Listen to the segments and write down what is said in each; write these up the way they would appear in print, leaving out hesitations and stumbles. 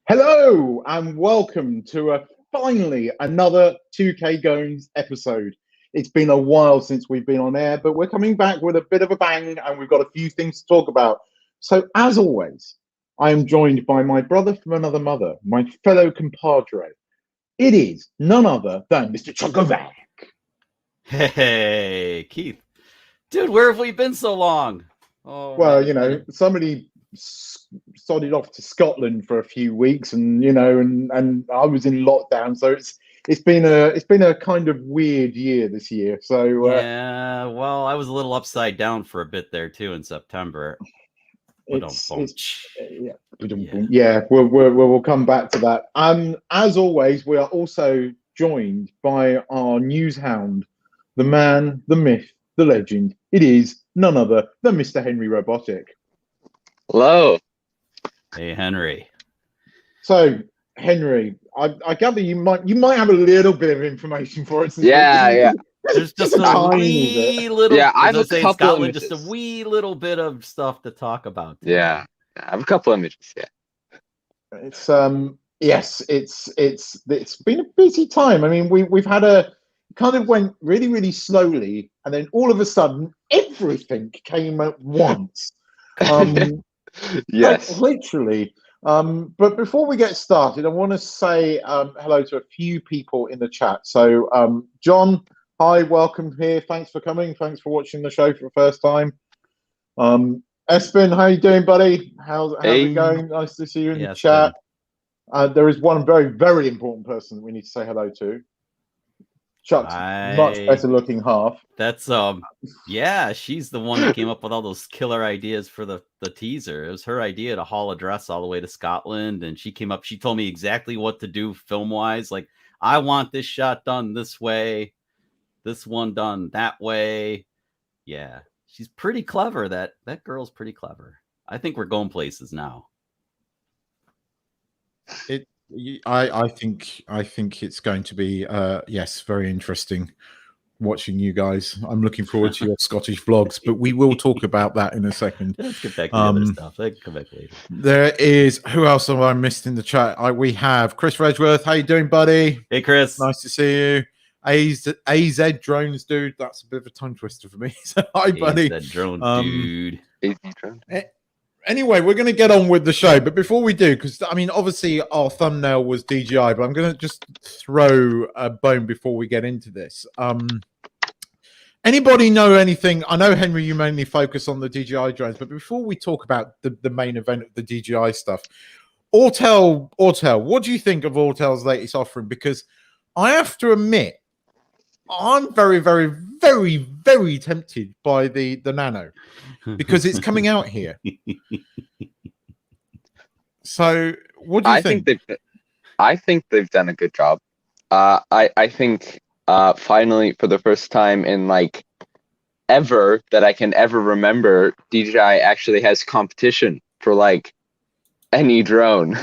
Hello and welcome to finally another 2K Goings episode. It's been a while since we've been on air, but we're coming back with a bit of a bang and we've got a few things to talk about. So as always, I am joined by my brother from another mother, my fellow compadre. It is none other than Mr. Chokovac. Hey, Keith. Dude, where have we been so long? Oh, well, you know, somebody started off to Scotland for a few weeks, and I was in lockdown, so it's been a kind of weird year this year. So yeah, well, I was a little upside down for a bit there too in September. We'll come back to that. As always, we are also joined by our news hound, the man, the myth, the legend. It is none other than Mr. Henry Robotic. Hello. Hey, Henry. So, Henry, I gather you might have a little bit of information for us. Yeah. There's just a wee little. Yeah, I have a couple Scotland, images. just a wee little bit of stuff to talk about. Yeah, I have a couple images. Yeah. It's it's been a busy time. I mean, we've had a kind of went really, really slowly, and then all of a sudden everything came at once. Yes, literally. But before we get started, I want to say hello to a few people in the chat. So, John, hi, welcome here. Thanks for coming. Thanks for watching the show for the first time. Espen, how you doing, buddy? How's it going? Nice to see you in the chat. There is one very, very important person that we need to say hello to. Chuck's much better looking half. That's yeah, she's the one that came up with all those killer ideas for the teaser. It was her idea to haul a dress all the way to Scotland, and she told me exactly what to do film wise. Like, I want this shot done this way, this one done that way. Yeah, she's pretty clever. That girl's pretty clever. I think we're going places now. I think it's going to be yes, very interesting watching you guys. I'm looking forward to your Scottish vlogs, but we will talk about that in a second. Let's get back to the other stuff. I can come back later. There is, who else have I missed in the chat? We have Chris Redgeworth. How you doing, buddy? Hey, Chris. Nice to see you. AZ Drones, dude. That's a bit of a tongue twister for me. So, hi, buddy. AZ Drone, dude. AZ Drone. Anyway, we're going to get on with the show, but before we do, because I mean, obviously our thumbnail was DJI, but I'm going to just throw a bone before we get into this. Anybody know anything? I know, Henry, you mainly focus on the DJI drones, but before we talk about the main event of the DJI stuff, Autel, what do you think of Autel's latest offering? Because I have to admit, I'm very, very, very, very tempted by the Nano because it's coming out here. So, what do you think? I think they've done a good job. I think finally, for the first time in like ever that I can ever remember, DJI actually has competition for like any drone.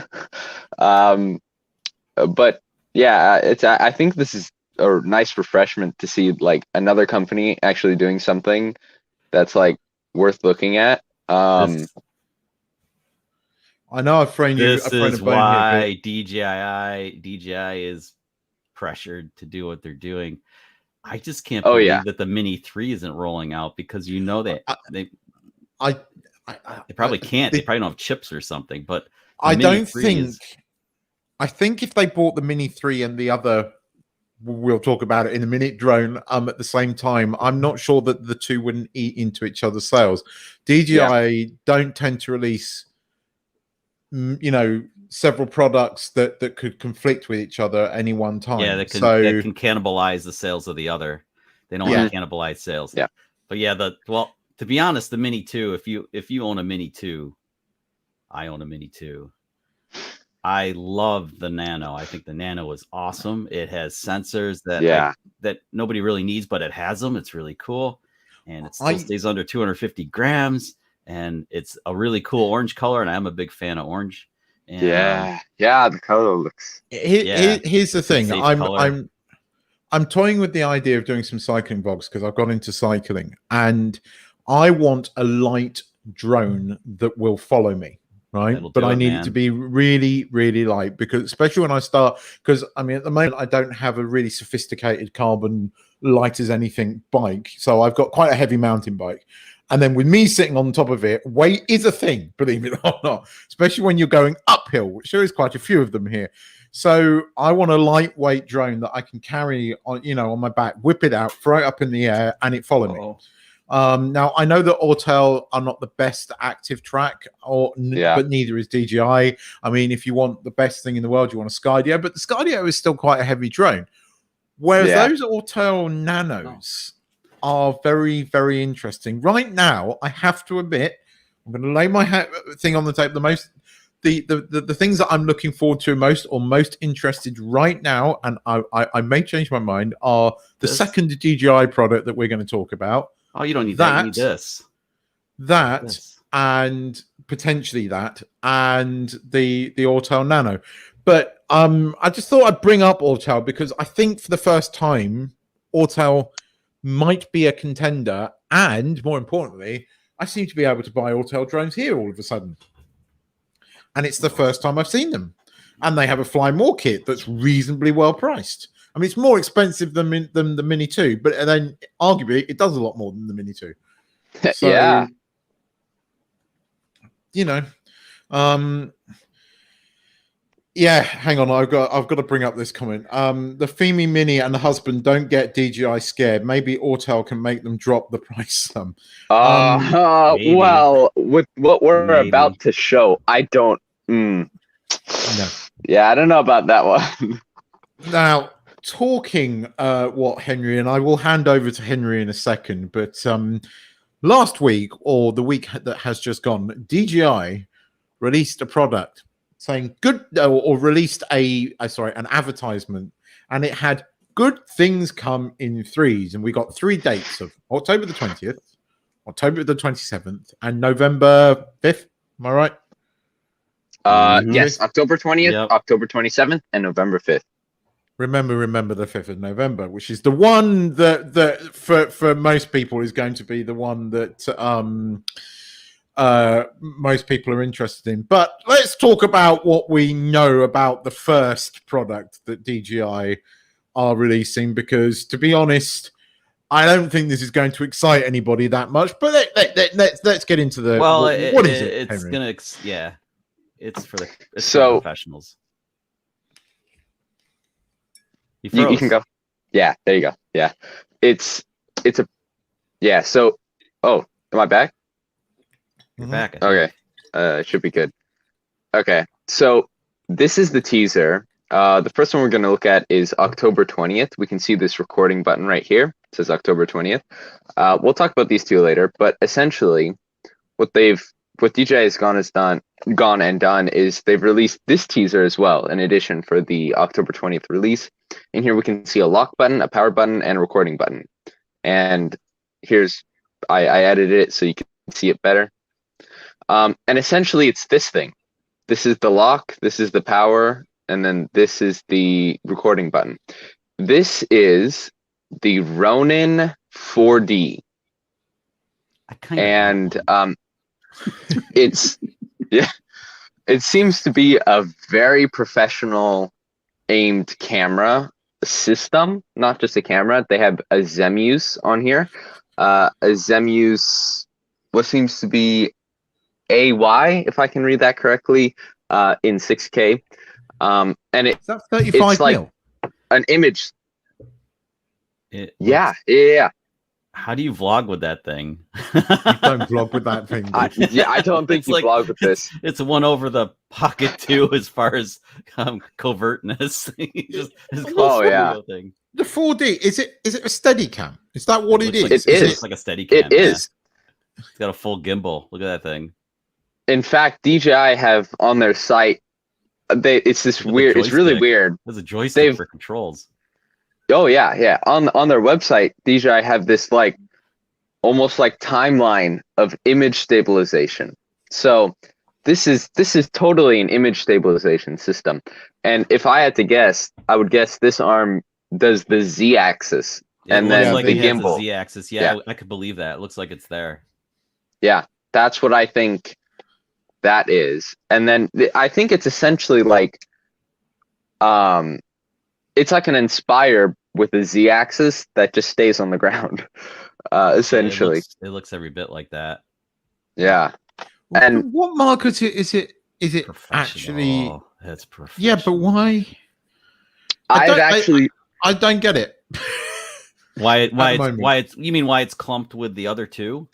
But yeah, I think this is a nice refreshment to see like another company actually doing something that's like worth looking at. I know a friend. This is why DJI is pressured to do what they're doing. I just can't believe that the Mini 3 isn't rolling out, because you know that they probably can't. They probably don't have chips or something. But I don't think. I think if they bought the Mini 3 and the other, we'll talk about it in a minute, drone at the same time, I'm not sure that the two wouldn't eat into each other's sales. DJI don't tend to release, several products that could conflict with each other at any one time. Yeah, that can cannibalize the sales of the other. They don't want to cannibalize sales. Yeah. But yeah, to be honest, the Mini 2, if you own a Mini 2, I own a Mini 2. I love the Nano. I think the Nano is awesome. It has sensors that nobody really needs, but it has them. It's really cool. And it still stays under 250 grams. And it's a really cool orange color. And I'm a big fan of orange. And, the color looks. Here's the thing. I'm toying with the idea of doing some cycling vlogs because I've got into cycling. And I want a light drone that will follow me. right? That'll But do I it, need it man. to be really, really light, because especially when I start, because I mean, at the moment, I don't have a really sophisticated carbon light as anything bike. So I've got quite a heavy mountain bike. And then with me sitting on top of it, weight is a thing, believe it or not, especially when you're going uphill, which there is quite a few of them here. So I want a lightweight drone that I can carry on, you know, on my back, whip it out, throw it up in the air, and it follow me. Now I know that Autel are not the best active track, but neither is DJI. I mean, if you want the best thing in the world, you want a Skydio, but the Skydio is still quite a heavy drone. Whereas those Autel Nanos are very, very interesting. Right now, I have to admit, I'm going to lay my thing on the table. The things that I'm looking forward to most, or most interested right now, and I may change my mind, are the second DJI product that we're going to talk about. Oh, you don't need that. You need this. And potentially that, and the Autel Nano. But I just thought I'd bring up Autel because I think for the first time, Autel might be a contender, and more importantly, I seem to be able to buy Autel drones here all of a sudden. And it's the first time I've seen them. And they have a Fly More kit that's reasonably well priced. I mean, it's more expensive than the Mini 2, but then arguably it does a lot more than the Mini 2. So, yeah. You know, yeah, hang on. I've got to bring up this comment. The Femi Mini and the husband don't get DJI scared. Maybe Autel can make them drop the price some. Well, with what we're about to show, I don't. No. Yeah, I don't know about that one. Now, talking what Henry, and I will hand over to Henry in a second, but last week, or the week that has just gone, DJI released a product saying good, or released an advertisement, and it had good things come in threes, and we got 3 dates of October the 20th, October the 27th, and November 5th. Am I right? Yes, October 20th, October 27th, and November 5th. Remember the 5th of November, which is the one that for most people is going to be the one that most people are interested in. But let's talk about what we know about the first product that DJI are releasing, because to be honest, I don't think this is going to excite anybody that much. But let's get into the what is it? It's Henry? gonna it's for professionals. You can go. Yeah, there you go. Yeah, it's a So, am I back? You're back. Okay, it should be good. Okay, so this is the teaser. The first one we're going to look at is October 20th. We can see this recording button right here. It says October 20th. We'll talk about these two later, but essentially, what DJI has gone and done is they've released this teaser as well, in addition, for the October 20th release. In here we can see a lock button, a power button, and a recording button. And I edited it so you can see it better. And essentially it's this thing. This is the lock, this is the power, and then this is the recording button. This is the Ronin 4D. It seems to be a very professional aimed camera system, not just a camera. They have a Zemuse on here. A Zemuse, what seems to be AY, if I can read that correctly, in 6K. And that's 35 it's like mil. An image. Yeah. How do you vlog with that thing? You don't vlog with that thing. I don't think you vlog with this. It's one over the Pocket 2 as far as covertness. Thing. The 4D, is it a steady cam? Is that what it is? It is. It looks like a steady cam. It is. Yeah. It's got a full gimbal. Look at that thing. In fact, DJI have on their site, it's really weird. There's a joystick for controls. Oh yeah. On their website, DJI have this almost like timeline of image stabilization. So this is totally an image stabilization system. And if I had to guess, I would guess this arm does the Z-axis and then the gimbal. The Z-axis. Yeah, I could believe that. It looks like it's there. Yeah, that's what I think. that is. And then I think it's essentially like, it's like an Inspire with a Z-axis that just stays on the ground, essentially. It looks every bit like that. Yeah. And what market is it? Is it actually? That's professional. Yeah, but why? I don't get it. Why it's you mean why it's clumped with the other two?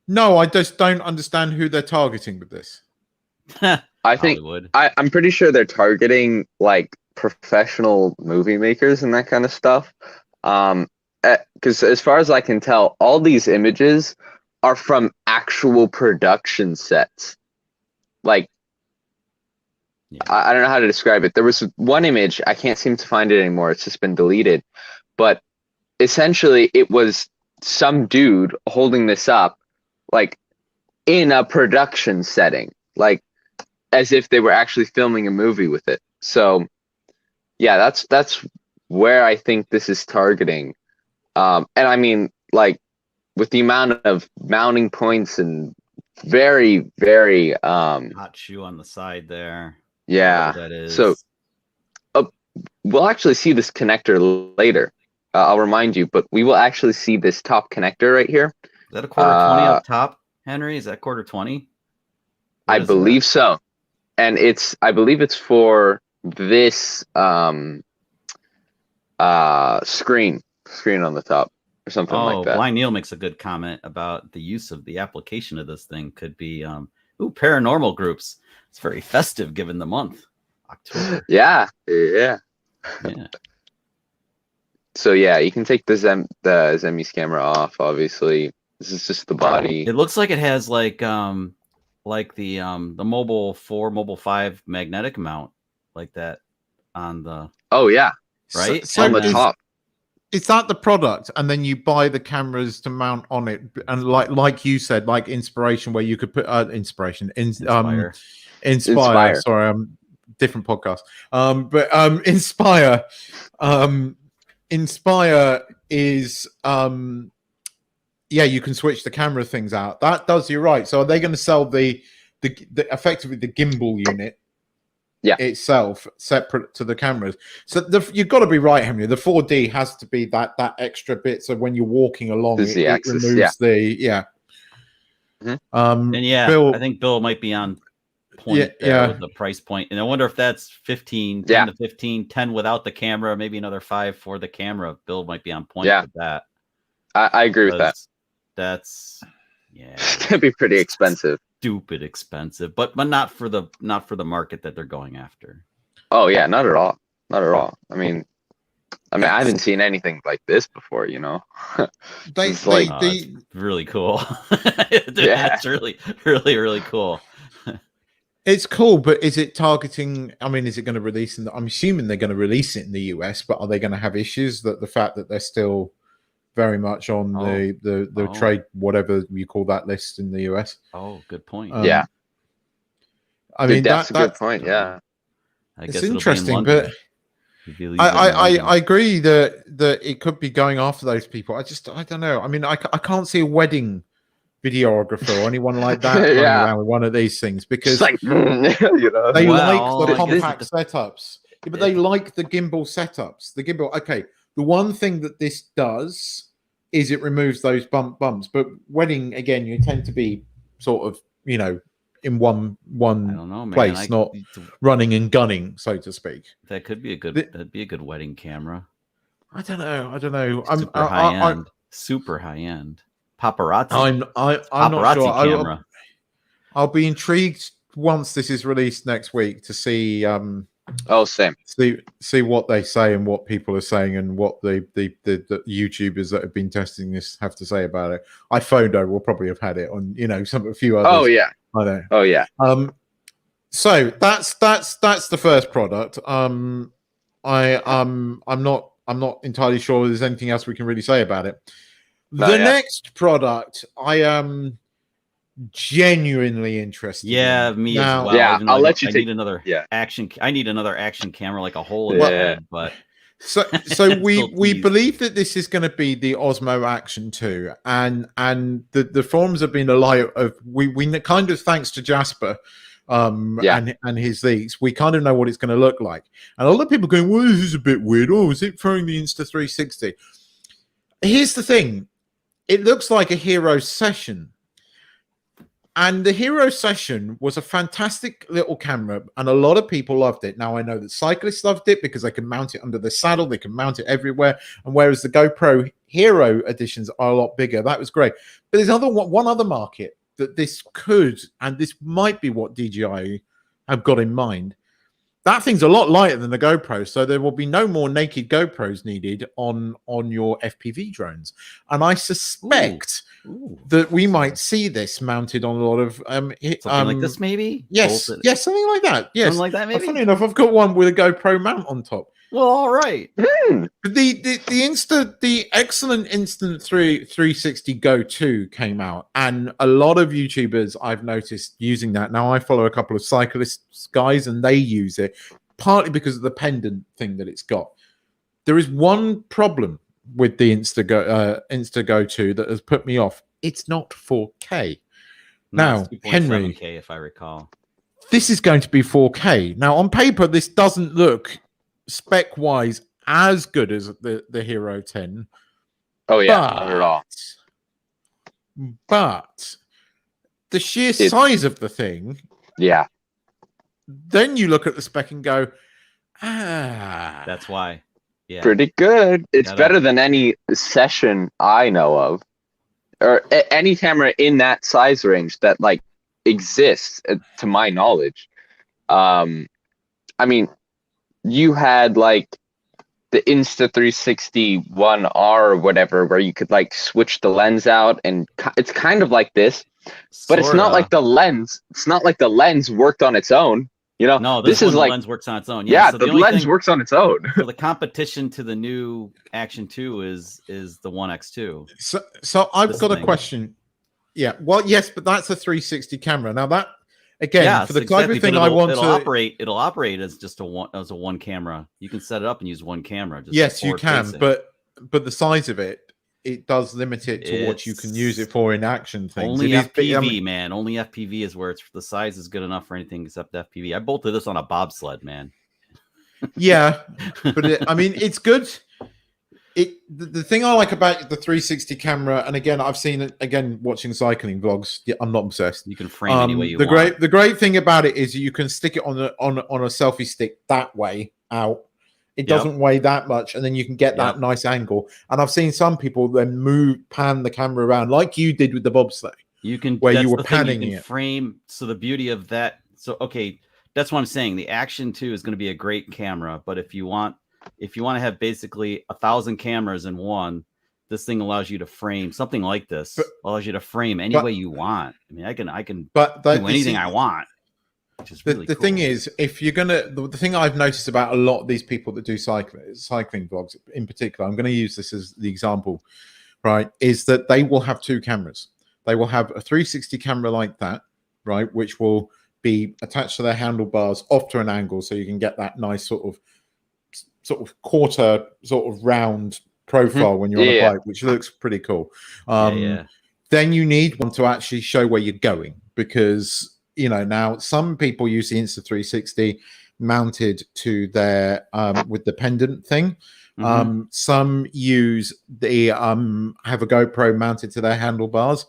No, I just don't understand who they're targeting with this. I think I'm pretty sure they're targeting like professional movie makers and that kind of stuff. Because as far as I can tell, all these images are from actual production sets. Like, yeah. I don't know how to describe it. There was one image, I can't seem to find it anymore. It's just been deleted. But essentially, it was some dude holding this up, like, in a production setting. Like, as if they were actually filming a movie with it. So, yeah, that's where I think this is targeting. And I mean, like, with the amount of mounting points and very, very hot shoe on the side there. Yeah, that is. So we'll actually see this connector later. I'll remind you, but we will actually see this top connector right here. Is that a quarter 20 up top, Henry? Is that quarter 20? I believe so. And I believe it's for this screen on the top or something like that. Blind Neil makes a good comment about the use of the application of this thing could be paranormal groups. It's very festive given the month, October. Yeah. So yeah, you can take the Zemmy's camera off. Obviously, this is just the body. It looks like it has like the Mobile 4, Mobile 5 magnetic mount like that on the. Oh yeah, right so on the top. Is that the product, and then you buy the cameras to mount on it, and like you said, like Inspiration, where you could put Inspire. Sorry, different podcast. But Inspire is you can switch the camera things out. That does, you're right. So are they going to sell the effectively the gimbal unit? Yeah, itself separate to the cameras. So you've got to be right, Henry. The 4D has to be that extra bit. So when you're walking along, it removes the Mm-hmm. And Bill, I think Bill might be on point there with the price point. And I wonder if that's 10 to 15, 10 without the camera, maybe another 5 for the camera. Bill might be on point with that. I agree with that. That's it's gonna be pretty expensive. Stupid expensive, but not for the market that they're going after. Oh yeah, not at all. I mean, I haven't seen anything like this before. You know, it's really cool. That's really, really, really cool. It's cool, but is it targeting? I mean, is it going to release I'm assuming they're going to release it in the US, but are they going to have issues that the fact that they're still very much on the trade, whatever you call that list in the US? Oh, good point. Yeah. I mean, that's a good point. Yeah. I guess it's interesting, but I agree that it could be going after those people. I don't know. I mean, I can't see a wedding videographer or anyone like that running around with one of these things because like, they like the compact setups. Yeah, but they like the gimbal setups. The gimbal, okay. The one thing that this does is it removes those bumps. But wedding, again, you tend to be sort of, in one I don't know, place, not running and gunning, so to speak. That could be that'd be a good wedding camera. I don't know. Super high end. Paparazzi. I'm not sure. Camera. I'll be intrigued once this is released next week to see. Same. See what they say and what people are saying and what the YouTubers that have been testing this have to say about it. iPhoto will probably have had it on, a few others. Oh yeah. I know. Oh yeah. So that's the first product. I'm not entirely sure there's anything else we can really say about it. Next product, I am genuinely interested. Yeah, me as well. Yeah, I'll let you I take need another action. I need another action camera, like a hole in Yeah. the head. But So we believe that this is going to be the Osmo Action 2, and the forums have been alight of we kind of, thanks to Jasper and his leaks, we kind of know what it's going to look like. And a lot of people going, well, this is a bit weird. Oh, is it throwing the Insta360? Here's the thing. It looks like a Hero Session. And the Hero Session was a fantastic little camera, and a lot of people loved it. Now, I know that cyclists loved it because they can mount it under the saddle, they can mount it everywhere. And whereas the GoPro Hero editions are a lot bigger, that was great. But there's one other market that this could, and this might be what DJI have got in mind. That thing's a lot lighter than the GoPro, so there will be no more naked GoPros needed on your FPV drones. And I suspect that we might see this mounted on a lot of something like this, maybe. Yes, something like that. Yes, something like that. Maybe. Funny enough, I've got one with a GoPro mount on top. Well, all right. The excellent Instant 360 Go 2 came out, and a lot of YouTubers I've noticed using that. Now, I follow a couple of cyclists guys, and they use it partly because of the pendant thing that it's got. There is one problem with the Insta Go 2 that has put me off. It's not 4K. Now, Henry, 7K, if I recall, this is going to be 4K. Now, on paper, this doesn't look spec wise as good as the Hero 10. Oh yeah, not at all. But the sheer size of the thing, yeah. Then you look at the spec and go, that's why. Yeah, pretty good. It's better than any Session I know of, or any camera in that size range that like exists, to my knowledge. I mean, you had like the Insta360 1R or whatever, where you could like switch the lens out, and it's kind of like this, but it's not like the lens. It's not like the lens worked on its own. You know, no, this is like the lens works on its own. Yeah, so the lens works on its own. So the competition to the new Action 2 is the 1X2. So I've got a question. Yeah, well, yes, but that's a 360 camera. Now that again, for the type of thing I want to it'll operate as just a one camera. You can set it up and use one camera. Yes, you can, but the size of it does limit it to what you can use it for in action things. Only FPV, man. Only FPV is where the size is good enough for anything except FPV. I bolted this on a bobsled, man. Yeah, but it's good. The thing I like about the 360 camera, and again, I've seen it again watching cycling vlogs. Yeah, I'm not obsessed. You can frame any way you want. The great thing about it is you can stick it on a selfie stick that way out. It doesn't weigh that much, and then you can get that nice angle. And I've seen some people then pan the camera around like you did with the bobsleigh. You can where you were panning it. Frame. So the beauty of that. So okay, that's what I'm saying. The Action 2 is going to be a great camera, but if you want to have basically 1,000 cameras in one, this thing allows you to frame something like this. Allows you to frame any way you want. I mean, I can do anything I want. Which is really the cool. thing is, if you're gonna, the thing I've noticed about a lot of these people that do cycling vlogs in particular, I'm going to use this as the example, right? Is that they will have two cameras. They will have a 360 camera like that, right, which will be attached to their handlebars off to an angle, so you can get that nice sort of quarter sort of round profile when you're on a bike, which looks pretty cool. Then you need one to actually show where you're going, because now some people use the Insta360 mounted to their with the pendant thing. Some use the have a GoPro mounted to their handlebars.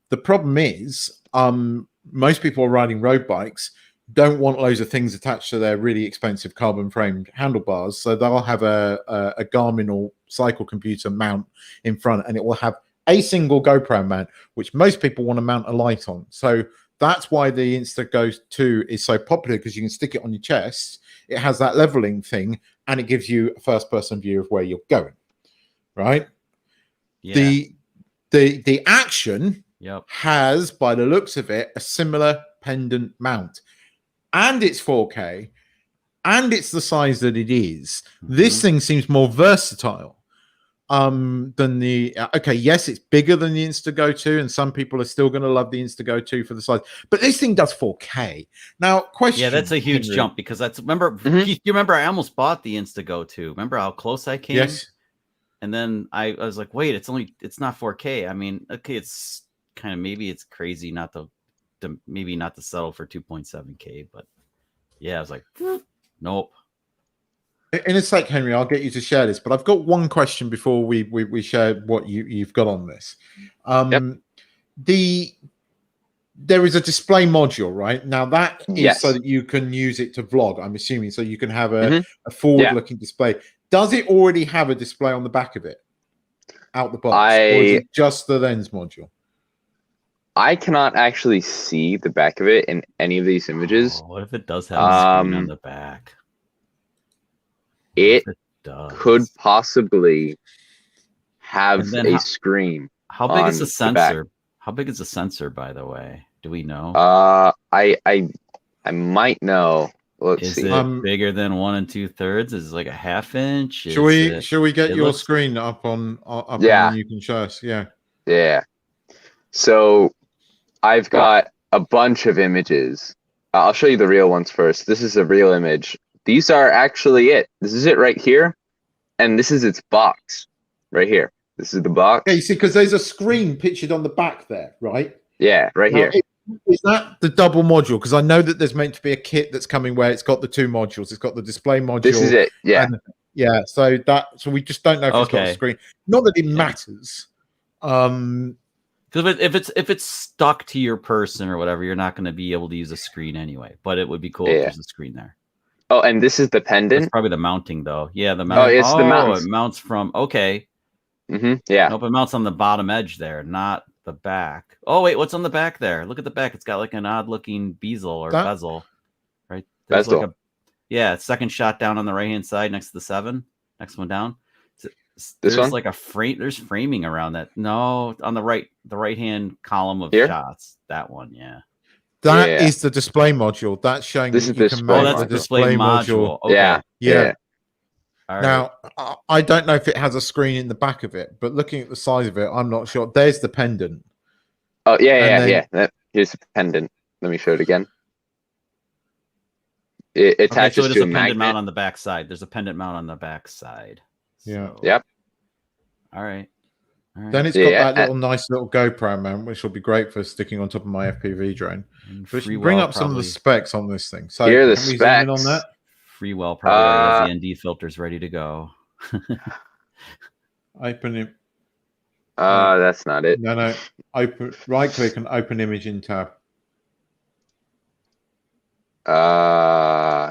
The problem is most people are riding road bikes don't want loads of things attached to their really expensive carbon framed handlebars, so they'll have a Garmin or cycle computer mount in front, and it will have a single GoPro mount, which most people want to mount a light on. So that's why the Insta Go 2 is so popular, because you can stick it on your chest. It has that leveling thing, and it gives you a first-person view of where you're going. Right? Yeah. The Action has, by the looks of it, a similar pendant mount, and it's 4K, and it's the size that it is. This thing seems more versatile. than the okay, yes, it's bigger than the Instago 2, and some people are still going to love the Instago 2 for the size, but this thing does 4K. Now, question. Yeah, that's a huge Henry. jump because that's remember Keith, you remember I almost bought the Instago 2. Remember how close I came? Yes. And then I was like, wait, it's not 4K. I mean, okay, it's kind of maybe it's crazy not to maybe not to settle for 2.7K, but yeah, I was like, nope. In a sec, Henry, I'll get you to share this, but I've got one question before we share what you've got on this. There is a display module, right? Now that is so that you can use it to vlog, I'm assuming, so you can have a forward-looking display. Does it already have a display on the back of it out the box, or is it just the lens module? I cannot actually see the back of it in any of these images. Oh, what if it does have a screen on the back? It could possibly have a screen. How big is the sensor? How big is the sensor, by the way? Do we know? I might know. Let's see. Is it bigger than 1 2/3? Is it like a ½ inch? Should we get your screen up on and you can show us? Yeah. Yeah. So I've got a bunch of images. I'll show you the real ones first. This is a real image. These are actually it. This is it right here. And this is its box right here. This is the box. Yeah, you see, because there's a screen pictured on the back there, right? Yeah, right here. Is that the double module? Because I know that there's meant to be a kit that's coming where it's got the 2 modules. It's got the display module. This is it. Yeah. Yeah. So we just don't know if it's got a screen. Not that it matters. Because if it's stuck to your person or whatever, you're not going to be able to use a screen anyway. But it would be cool if there's a screen there. Oh, and this is the pendant. That's probably the mounting, though. Yeah, the mount. Oh, it's the mount. It mounts from Yeah. Nope, it mounts on the bottom edge there, not the back. Oh wait, what's on the back there? Look at the back. It's got like an odd-looking bezel or bezel, right? There's bezel. Like second shot down on the right-hand side next to the 7. Next one down. This one? Like a frame. There's framing around that. No, on the right-hand column of shots. That one, yeah. That is the display module. That's showing this that is you display can make that's the the display module. Okay. Yeah. All right. Now, I don't know if it has a screen in the back of it, but looking at the size of it, I'm not sure. There's the pendant. Oh, yeah. Here's the pendant. Let me show it again. It attaches so to a pendant magnet. mount on the back side. There's a pendant mount on the back side. Yeah. Yep. All right. Then it's got that little nice little GoPro mount, which will be great for sticking on top of my FPV drone. Bring up some of the specs on this thing. So here are the can we zoom specs. in on that? Freewell probably has the ND filters ready to go. Open it. That's not it. No. Open. Right click and open image in tab.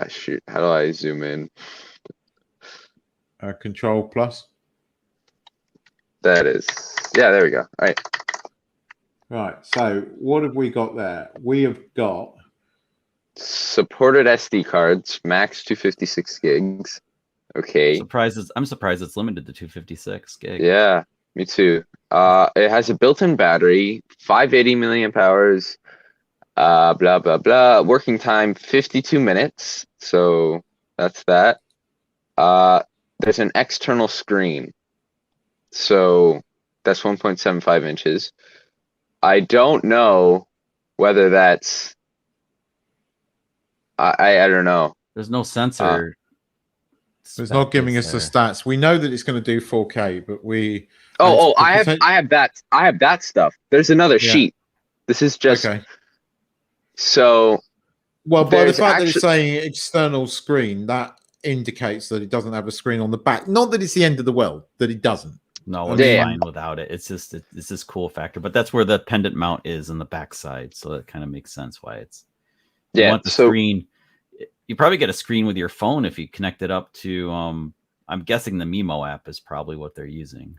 Shoot. How do I zoom in? Control plus. That is. Yeah, there we go. All right. Right. So what have we got there? We have got supported SD cards, max 256 gigs. Okay. I'm surprised it's limited to 256 gigs. Yeah, me too. It has a built-in battery, 580 milliamp hours. Blah blah blah. Working time 52 minutes. So that's that. There's an external screen. So that's 1.75 inches. I don't know whether that's. I don't know. There's no sensor. It's not giving us the stats. We know that it's going to do 4K, but we. I have that stuff. There's another sheet. This is just. Okay. So. Well, by the fact that it's saying external screen, that indicates that it doesn't have a screen on the back. Not that it's the end of the world, that it doesn't. No, it's fine without it. It's this cool factor, but that's where the pendant mount is in the backside, so that kind of makes sense why it's. You want the screen. You probably get a screen with your phone if you connect it up to. I'm guessing the Mimo app is probably what they're using.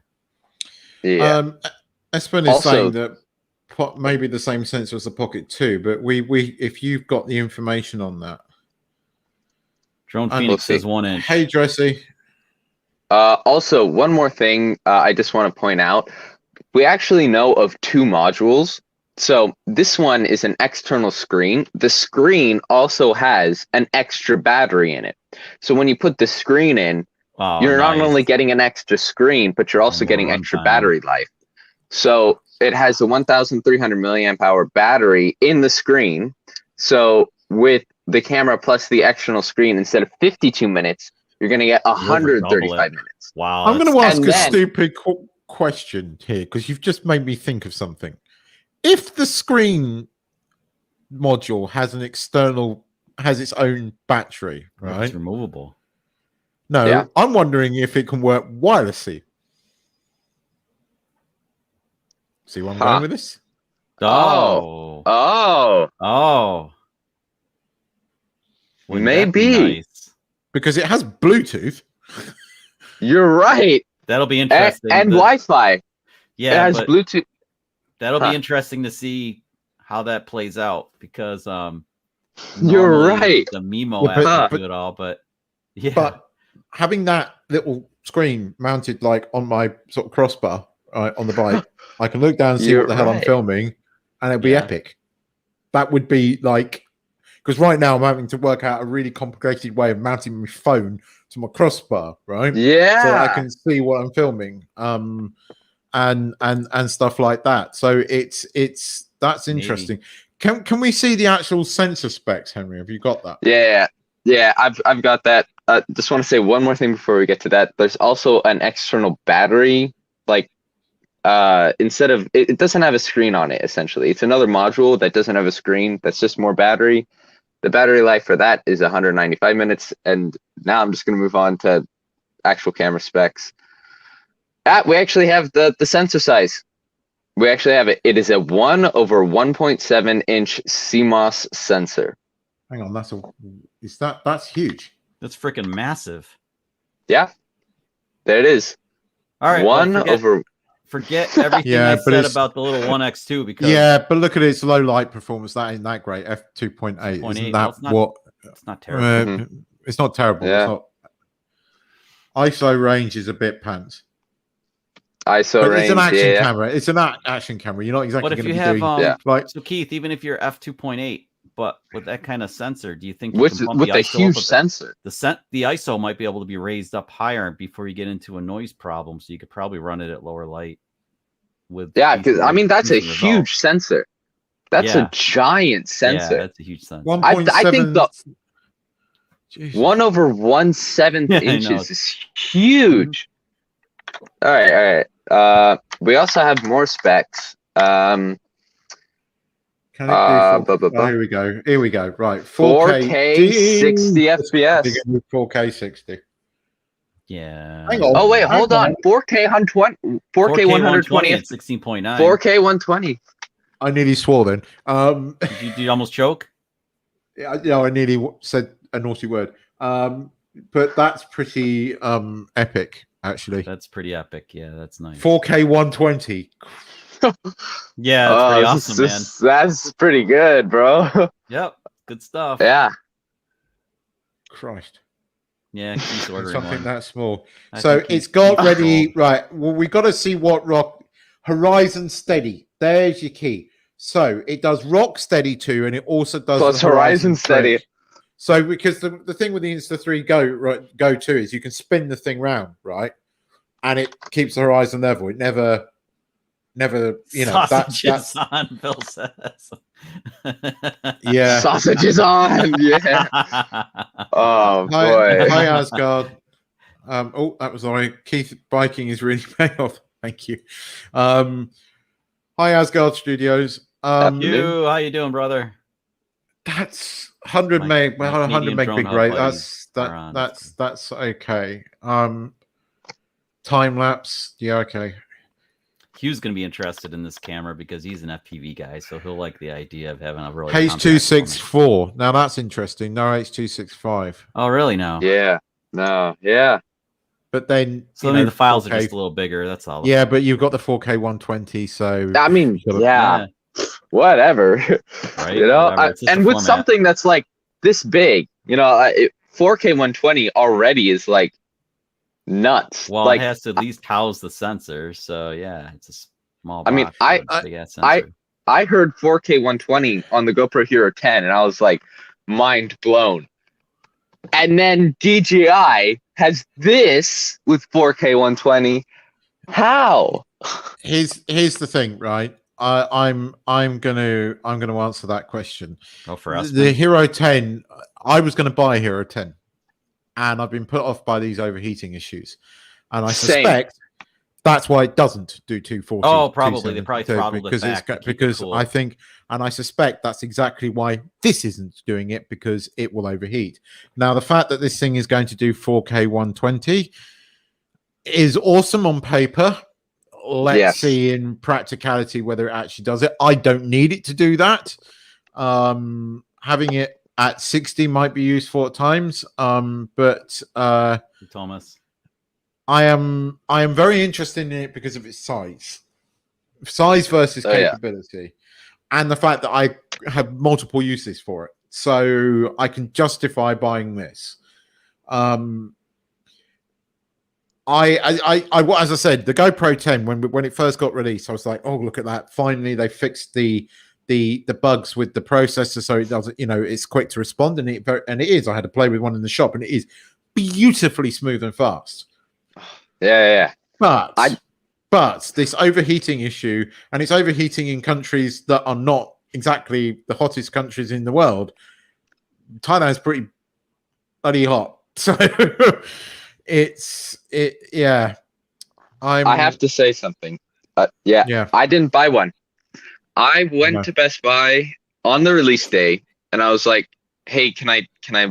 Yeah. Espen is saying that maybe the same sensor as the Pocket 2, but we if you've got the information on that. Drone Phoenix says 1 inch. Hey, Dressy. Also, one more thing I just want to point out. We actually know of 2 modules. So this one is an external screen. The screen also has an extra battery in it. So when you put the screen in, Oh, You're not nice. only getting an extra screen, but you're also more getting run extra time. battery life. So it has a 1,300 milliamp hour battery in the screen. So with the camera plus the external screen, instead of 52 minutes, you're going to get You over double 135 it. minutes. Wow. I'm going to that's- ask And a then- stupid question here because you've just made me think of something. If the screen module has its own battery, right? It's removable. No, Yeah. I'm wondering if it can work wirelessly. See where I'm Huh. going with this? Oh. Oh, Wouldn't that be maybe. nice? Because it has Bluetooth. You're right. That'll be And, interesting. and The- Wi-Fi. It yeah, has but Bluetooth. that'll Huh. be interesting to see how that plays out because You're normally right. the Mimo Yeah, app but- will do it all, but yeah, But having that little screen mounted like on my sort of crossbar on the bike, I can look down and see You're what the hell I'm right. filming, and it'll be Yeah. epic. That would be like, because right now I'm having to work out a really complicated way of mounting my phone to my crossbar, right? Yeah. So I can see what I'm filming, and stuff like that. So that's Maybe. interesting. Can we see the actual sensor specs, Henry? Have you got that? Yeah, I've got that. Just want to say one more thing before we get to that. There's also an external battery, like instead of it doesn't have a screen on it. Essentially, it's another module that doesn't have a screen. That's just more battery. The battery life for that is 195 minutes. And now I'm just going to move on to actual camera specs. We actually have the sensor size. We actually have it. It is a 1/1.7 inch CMOS sensor. Hang on, that's huge. that's freaking massive. Yeah, there it is. All right, well, forget everything Yeah, I but said it's- about the little 1X2 because Yeah, but look at its low light performance. That ain't that great. F2.8. 2.8, Isn't well, that it's not what? it's not terrible. It's not terrible. Yeah. It's not. ISO range is a bit pants. ISO But range. it's an action Yeah. camera. It's an action camera. You're not exactly But if going to you be have doing Yeah. like. so Keith, even if you're f2.8, but with that kind of sensor, do you think you With can bump with the a ISO up huge a bit? sensor. The ISO might be able to be raised up higher before you get into a noise problem, so you could probably run it at lower light. With Yeah, because I mean that's a decent huge results. sensor. That's Yeah. a giant sensor. Yeah, that's a huge sensor. 1.7. I think the Jesus. 1/1/7 Yeah, I know. inches is huge. All right. We also have more specs. Can it do here we go. Here we go. Right. 4K 60 FPS. 4K 60. Yeah. Hang on. Oh wait, Hang hold on. 4K 120. 4K 120. at 16.9. 4K 120. I nearly swore then. Did you almost choke? Yeah, I nearly said a naughty word. But that's pretty epic, actually. That's pretty epic. Yeah, that's nice. 4K 120. Yeah, that's pretty awesome, man. That's pretty good, bro. Yep, good stuff. Yeah. Christ. Yeah, Keith's ordering Something one. that small. I So think it's Keith- got Keith's ready. sold. Right. Well, we got to see what rock. Horizon Steady. There's your key. So it does Rock Steady 2, and it also does Plus the Horizon Steady. Stretch. So because the thing with the Insta3 Go 2 is you can spin the thing round, right? And it keeps the horizon level. It never, Sausages on, Bill says. yeah. Sausages on. Yeah. Oh boy. Hi Asgard. Oh, that was all right. Keith biking is really paying off. Thank you. Hi Asgard Studios. How you doing, brother? That's 100 My- meg. my Well, 100 Canadian meg drone big hub great. buddies are on. That's okay. Time lapse. Yeah, okay. Hugh's gonna be interested in this camera because he's an FPV guy, so he'll like the idea of having a really H264. Now that's interesting. No H265. Oh, really? No. Yeah. No. Yeah. But then So I mean, the files are just a little bigger. That's all. Yeah, but you've got the 4K 120, so I mean, Shut up. yeah. Whatever. Right. You know, Whatever. It's just and a with format. something that's like this big, 4K 120 already is like nuts. Well, like it has to at least house the sensor, so yeah, it's a small. I mean, box with a big-ass sensor. I heard 4K 120 on the GoPro Hero 10, and I was like mind blown. And then DJI has this with 4K 120. How? Here's the thing, right? I'm gonna answer that question. Oh, for us, The Hero 10, I was gonna buy a Hero 10, and I've been put off by these overheating issues, and I Same. suspect that's why it doesn't do 240. Oh, probably they probably throttled because it back to it's keep it because cool. I think, and I suspect that's exactly why this isn't doing it, because it will overheat. Now, the fact that this thing is going to do 4K 120 is awesome on paper. Let's see in practicality whether it actually does it. I don't need it to do that. Having it at 60 might be useful at times, but Thomas, I am very interested in it because of its size versus capability, and the fact that I have multiple uses for it, so I can justify buying this. As I said, the GoPro 10, when it first got released, I was like, oh, look at that! Finally, they fixed the bugs with the processor, so it doesn't, it's quick to respond, and it is. I had to play with one in the shop, and it is beautifully smooth and fast. Yeah. But this overheating issue, and it's overheating in countries that are not exactly the hottest countries in the world. Thailand's pretty bloody hot, so yeah. I have to say something. Yeah. I didn't buy one. I went to Best Buy on the release day, and I was like, "Hey, can I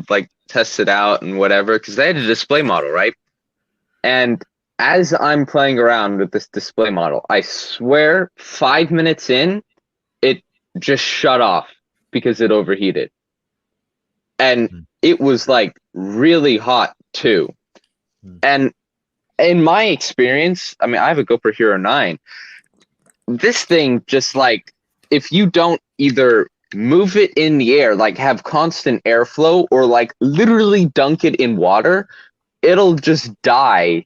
like test it out and whatever?" Because they had a display model, right? And as I'm playing around with this display model, I swear 5 minutes in, it just shut off because it overheated. And it was like really hot too. And in my experience, I mean, I have a GoPro Hero 9. This thing just like, if you don't either move it in the air, like have constant airflow, or like literally dunk it in water, it'll just die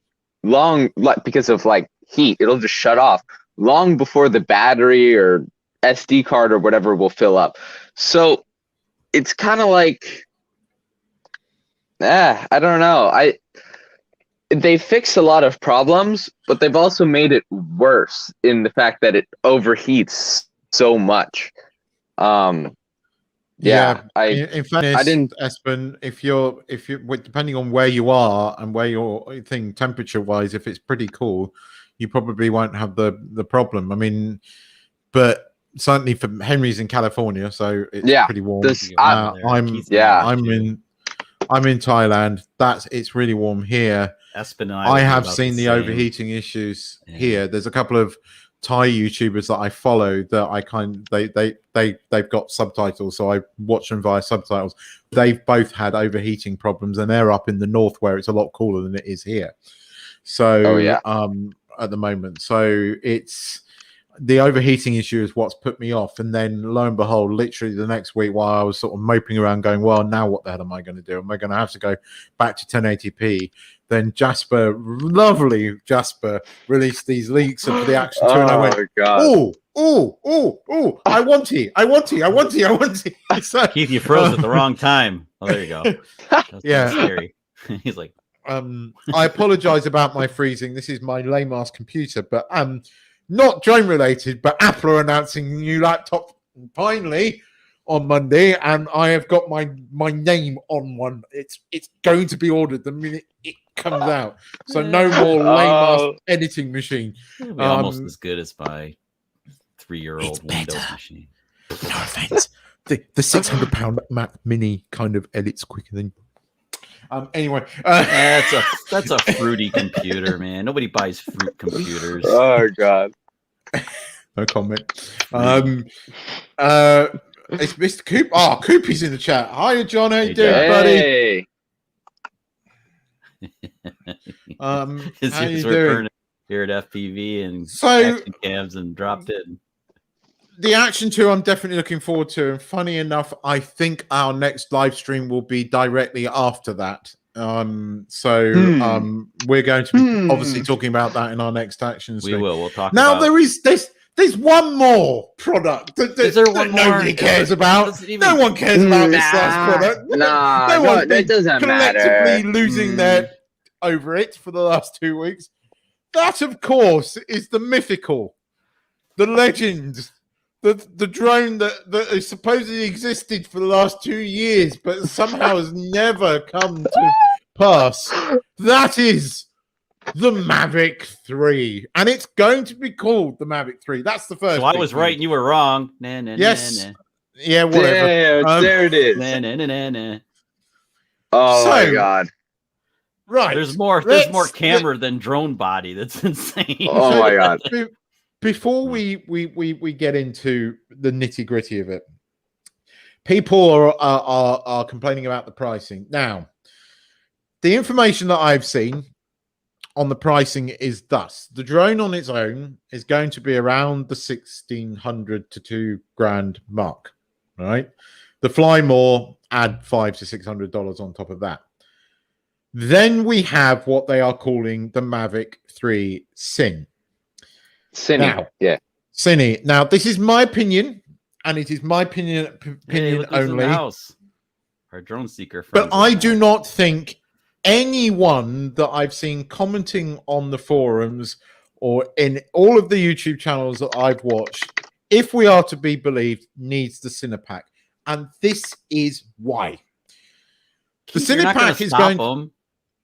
because of like heat. It'll just shut off long before the battery or SD card or whatever will fill up. So it's kind of like, I don't know. They fixed a lot of problems, but they've also made it worse in the fact that it overheats so much. In fairness, I didn't, Espen, if you're depending on where you are and where your thing temperature wise, if it's pretty cool, you probably won't have the problem. I mean, but certainly for Henry's in California, so it's pretty warm. I'm in Thailand. It's really warm here. Espen and I have seen the overheating issues here. There's a couple of Thai YouTubers that I follow that they've got subtitles, so I watch them via subtitles. They've both had overheating problems, and they're up in the north where it's a lot cooler than it is here. So at the moment, so it's the overheating issue is what's put me off. And then lo and behold, literally the next week, while I was sort of moping around going, well, now what the hell am I going to do? Am I going to have to go back to 1080p? Then lovely Jasper, released these leaks of the Action 2, and I went, oh, I want it. So, Keith, you froze at the wrong time. Oh, there you go. That's scary. He's like, I apologize about my freezing. This is my lame-ass computer, but not drone related, but Apple are announcing new laptop finally on Monday, and I have got my name on one. It's going to be ordered the minute it comes out. So no more lame-ass editing machine. It'll be almost as good as my 3-year-old Windows machine. No offense. The £600 Mac Mini kind of edits quicker than. Anyway, that's a fruity computer, man. Nobody buys fruit computers. Oh God. No comment. It's Mr. Coop. Oh, Coopy's in the chat. Hiya, John. How you doing, buddy? How you doing? Here at FPV and action cams and dropped in. The Action 2 I'm definitely looking forward to. And funny enough, I think our next live stream will be directly after that. We're going to be obviously talking about that in our next action stream. We will. We'll talk now. About... There's There's one more product Is there one more? nobody cares about. Doesn't even- No one cares about this Nah, last product. no, one's that been doesn't collectively matter. losing their over it for the last 2 weeks. That, of course, is the mythical, the legend, the drone that has supposedly existed for the last 2 years, but somehow has never come to pass. That is the Mavic 3, and it's going to be called the Mavic 3. That's the first. So I was right and you were wrong. Nah, nah, Yes. nah, nah. Yeah, whatever. There it is. Nah, nah, nah, nah, nah. Oh my So- god. Right. There's more camera than drone body. That's insane. Oh my god. Before we get into the nitty gritty of it, people are complaining about the pricing. Now, the information that I've seen on the pricing is thus: the drone on its own is going to be around the $1,600 to $2,000 mark. Right? The Fly More, add $500 to $600 on top of that. Then we have what they are calling the Mavic 3 Cine. Cine. Yeah. Cine. Now, this is my opinion, and it is my opinion Hey, look who's in the only. house. Our drone seeker. But I do not think anyone that I've seen commenting on the forums or in all of the YouTube channels that I've watched, if we are to be believed, needs the Cinepack. And this is why. The Cinepack is going to...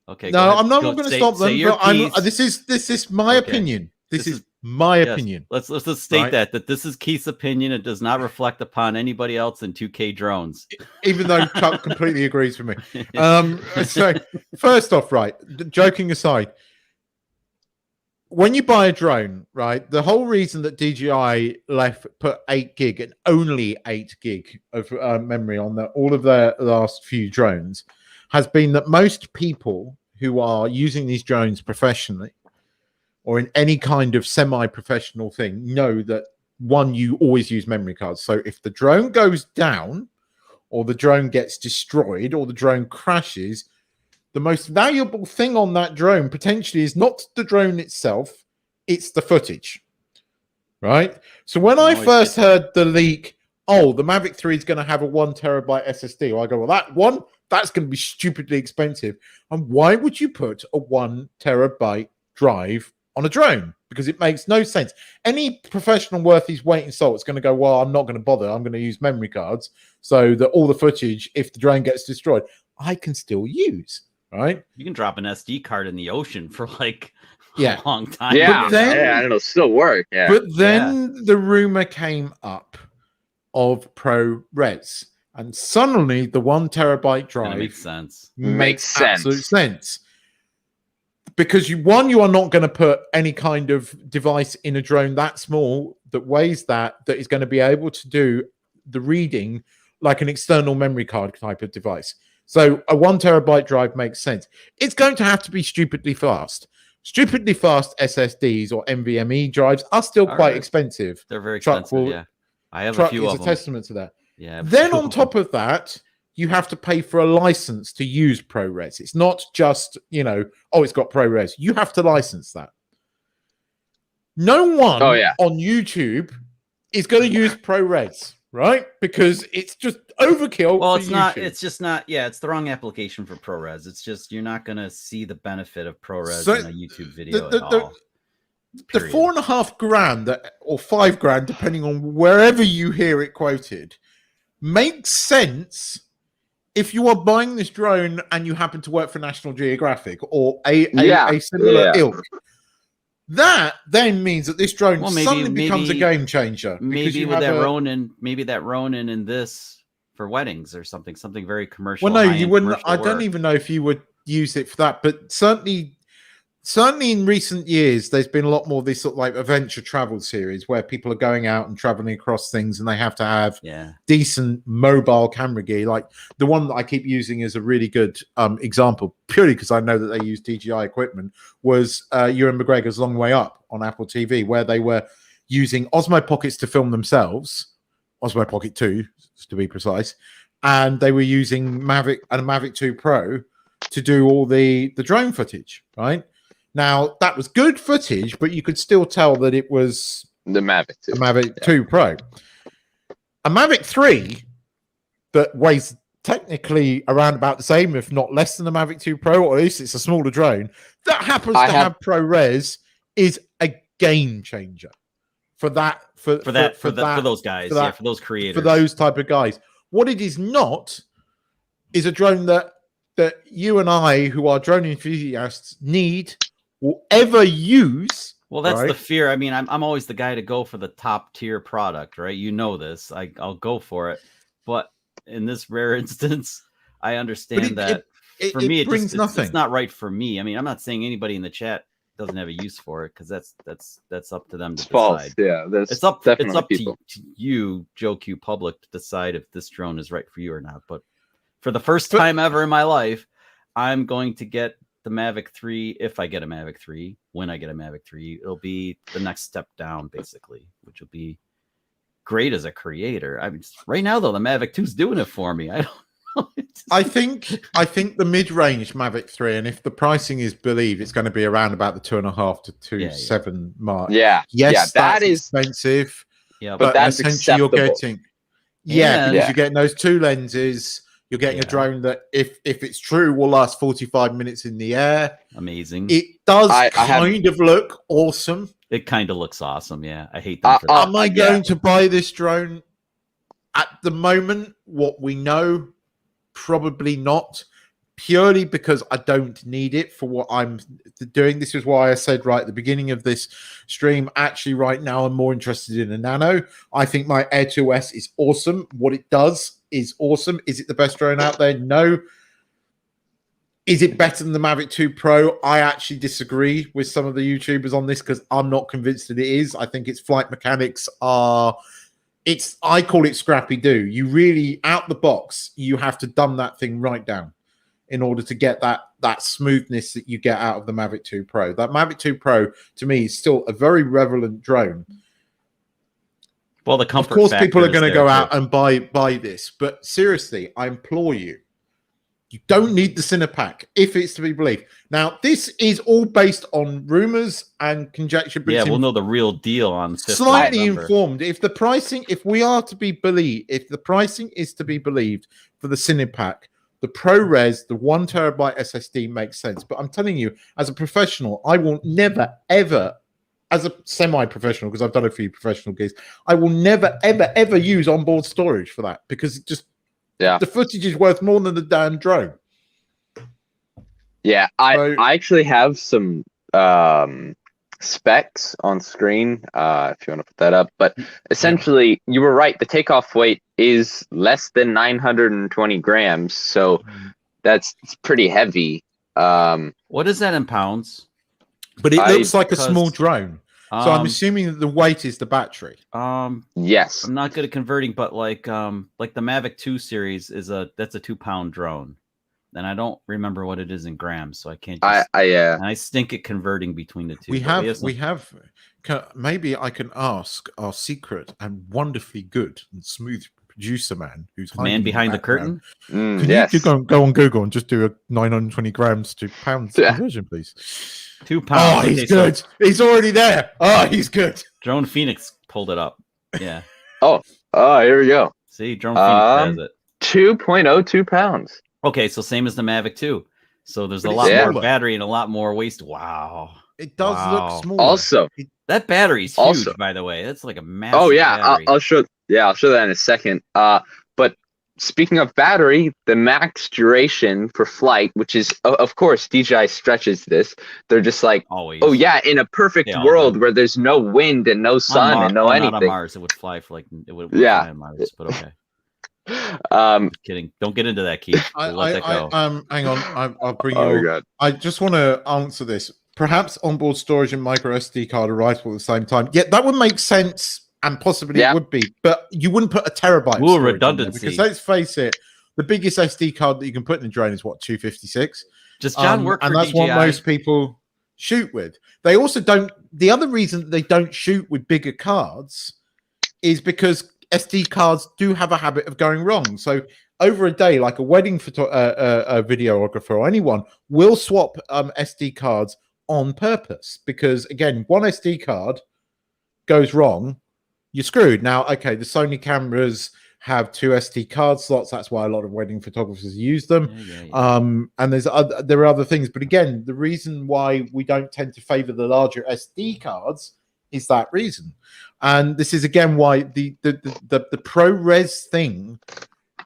Okay. No, I'm not going to stop them. But this is my opinion. This is my opinion. Let's state that this is Keith's opinion. It does not reflect upon anybody else in 2K drones. Even though Chuck completely agrees with me. So first off, right, joking aside, when you buy a drone, right, the whole reason that DJI put 8 gig and only 8 gig of memory on all of their last few drones has been that most people who are using these drones professionally or in any kind of semi-professional thing know that, one, you always use memory cards. So if the drone goes down or the drone gets destroyed or the drone crashes, the most valuable thing on that drone potentially is not the drone itself, it's the footage, right? So when I first heard the leak, oh, the Mavic 3 is going to have a 1 terabyte SSD, well, I go, well, that's going to be stupidly expensive. And why would you put a 1 terabyte drive on a drone? Because it makes no sense. Any professional worth his weight in salt is going to go, well, I'm not going to bother. I'm going to use memory cards so that all the footage, if the drone gets destroyed, I can still use, right? You can drop an SD card in the ocean for like a long time. Yeah, and it'll still work. Yeah. But then the rumor came up of ProRes. And suddenly the 1 terabyte drive makes sense. Makes absolute sense. Because you are not going to put any kind of device in a drone that small that weighs that is going to be able to do the reading like an external memory card type of device. So a 1 terabyte drive makes sense. It's going to have to be stupidly fast. Stupidly fast SSDs or NVMe drives are still quite expensive. They're very expensive. Yeah, I have a few of them. It's a testament to that. Yeah. Then on top of that, you have to pay for a license to use ProRes. It's not just, it's got ProRes. You have to license that. No one on YouTube is going to use ProRes, right? Because it's just overkill. Well, it's not. It's just not. Yeah, it's the wrong application for ProRes. It's just you're not going to see the benefit of ProRes in a YouTube video at all. The $4,500 or $5,000, depending on wherever you hear it quoted, makes sense if you are buying this drone and you happen to work for National Geographic or a similar ilk. That then means that this drone suddenly becomes a game changer. Maybe with that Ronin in this for weddings or something very commercial. Well, no, you wouldn't. I don't even know if you would use it for that, but certainly in recent years, there's been a lot more of this sort of like adventure travel series where people are going out and traveling across things and they have to have decent mobile camera gear. Like the one that I keep using as a really good example, purely because I know that they use DJI equipment, was Ewan McGregor's Long Way Up on Apple TV, where they were using Osmo Pockets to film themselves, Osmo Pocket 2 to be precise, and they were using Mavic and a Mavic 2 Pro to do all the drone footage, right? Now, that was good footage, but you could still tell that it was The Mavic 2. A Mavic 2 Pro. A Mavic 3 that weighs technically around about the same, if not less than the Mavic 2 Pro, or at least it's a smaller drone, that happens to have ProRes, is a game changer for that for those guys, for those creators, for those type of guys. What it is not is a drone that you and I, who are drone enthusiasts, need or ever use. Well, that's the fear. I mean, I'm always the guy to go for the top tier product, right? You know this. I'll go for it, but in this rare instance, I understand that for me, it's not right for me. I mean, I'm not saying anybody in the chat doesn't have a use for it, because that's up to them to decide. False. Yeah, it's up to you, Joe Q Public, to decide if this drone is right for you or not. But for the first time ever in my life, I'm going to get the Mavic 3. If I get a Mavic 3, when I get a Mavic 3, it'll be the next step down, basically, which will be great as a creator. I mean, right now though, the Mavic 2 is doing it for me. I don't know. I think the mid-range Mavic 3, and if the pricing is believed, it's going to be around about the 2.5 to 2.7 mark. Yeah, yes, that is expensive. Yeah, but that's essentially acceptable. You're getting because you're getting those two lenses. You're getting a drone that, if it's true, will last 45 minutes in the air. Amazing. It does kind of look awesome. It kind of looks awesome. Yeah, I hate them for that. Am I going to buy this drone at the moment? What we know, probably not. Purely because I don't need it for what I'm doing. This is why I said right at the beginning of this stream, actually right now I'm more interested in a Nano. I think my Air 2S is awesome. What it does is awesome. Is it the best drone out there? No. Is it better than the Mavic 2 Pro? I actually disagree with some of the YouTubers on this, because I'm not convinced that it is. I think its flight mechanics are... I call it scrappy do. You really, out the box, you have to dumb that thing right down in order to get that smoothness that you get out of the Mavic 2 Pro. That Mavic 2 Pro, to me, is still a very relevant drone. Well, the comfort, of course, people are going to go out and buy this, but seriously, I implore you, you don't need the Cinepack if it's to be believed. Now, this is all based on rumors and conjecture. Yeah, we'll know the real deal on slightly informed. If the pricing is to be believed for the Cinepack, the ProRes, the 1 terabyte SSD makes sense. But I'm telling you, as a professional, I will never, ever, as a semi-professional, because I've done a few professional gigs, I will never, ever, ever use onboard storage for that, because it just, the footage is worth more than the damn drone. Yeah, I actually have some specs on screen if you want to put that up. But essentially, you were right. The takeoff weight is less than 920 grams, so that's pretty heavy. What is that in pounds? But it looks like a small drone. So I'm assuming that the weight is the battery. Yes. I'm not good at converting, but like the Mavic 2 series that's a 2-pound drone. And I don't remember what it is in grams, so I can't just, I stink at converting between the two. We have maybe I can ask our secret and wonderfully good and smooth producer man who's man behind the curtain. Can you go on Google and just do a 920 grams to pounds conversion, please? 2 pounds. Oh, he's good. He's already there. Oh, he's good. Drone Phoenix pulled it up. Yeah. Oh, here we go. See, Drone Phoenix has it. 2.02 pounds. Okay, so same as the Mavic 2. So there's a lot more battery and a lot more waste. Wow. It does look small. Also, that battery's huge, by the way. That's like a massive battery. I'll show that in a second. But speaking of battery, the max duration for flight, which is, of course, DJI stretches this. They're just like, always. Oh yeah, in a perfect world where there's no wind and no sun and no anything. Not on Mars, it would fly for fly on Mars, but okay. Kidding. Don't get into that, Keith. Let that go. Hang on. I'll bring you. God. I just want to answer this. Perhaps onboard storage and micro SD card arrival at the same time. Yeah, that would make sense, and possibly it would be, but you wouldn't put a terabyte. Ooh, redundancy. Because let's face it, the biggest SD card that you can put in a drone is what, 256. Does John work for and that's DJI? What most people shoot with. They also don't. The other reason that they don't shoot with bigger cards is because SD cards do have a habit of going wrong. So over a day, like a wedding videographer or anyone will swap SD cards on purpose, because again, one SD card goes wrong, you're screwed. Now, okay, the Sony cameras have 2 SD card slots. That's why a lot of wedding photographers use them. And there are other things. But again, the reason why we don't tend to favor the larger SD cards is that reason. And this is again why the ProRes thing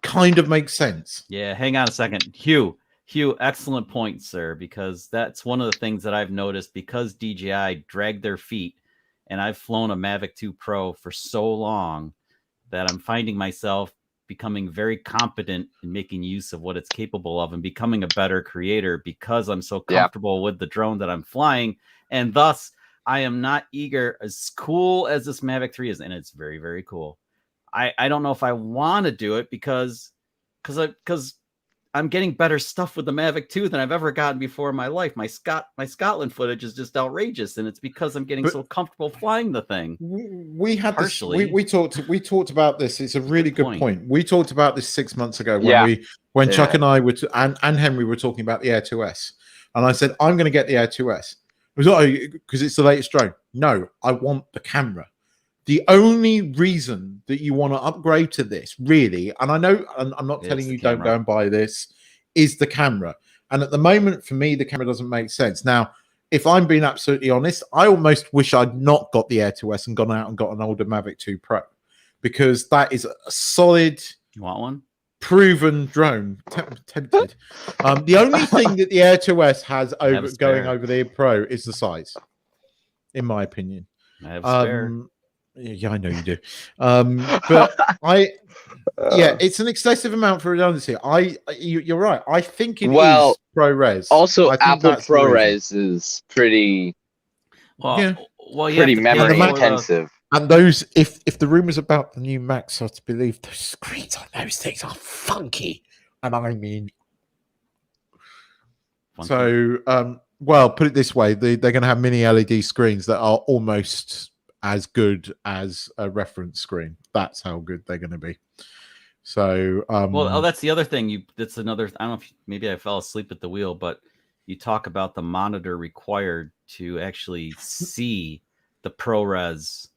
kind of makes sense. Yeah, hang on a second. Hugh, excellent point, sir, because that's one of the things that I've noticed because DJI dragged their feet, and I've flown a Mavic 2 Pro for so long that I'm finding myself becoming very competent in making use of what it's capable of and becoming a better creator because I'm so comfortable with the drone that I'm flying. And thus, I am not eager, as cool as this Mavic 3 is, and it's very, very cool. I don't know if I want to do it because I'm getting better stuff with the Mavic 2 than I've ever gotten before in my life. My Scotland footage is just outrageous, and it's because I'm getting so comfortable flying the thing. We had this, we talked about this. It's a really good point. We talked about this 6 months ago when Chuck and I were and Henry were talking about the Air 2S, and I said I'm going to get the Air 2S. It was because it's the latest drone. No, I want the camera. The only reason that you want to upgrade to this, really, and I know I'm not telling you don't go and buy this, is the camera. And at the moment, for me, the camera doesn't make sense. Now, if I'm being absolutely honest, I almost wish I'd not got the Air 2S and gone out and got an older Mavic 2 Pro, because that is a solid, you want one? Proven drone. Tempted. The only thing that the Air 2S has over the Air Pro is the size, in my opinion. I have spare. Yeah, I know you do. But it's an excessive amount for redundancy. You're right. I think it is ProRes. Also, Apple ProRes is pretty pretty memory intensive. And those, if the rumors about the new Macs are to believe, those screens on those things are funky. And I mean, funky. So put it this way: they're going to have mini LED screens that are almost as good as a reference screen. That's how good they're going to be. So that's the other thing. That's another, I don't know if maybe I fell asleep at the wheel, but you talk about the monitor required to actually see the ProRes,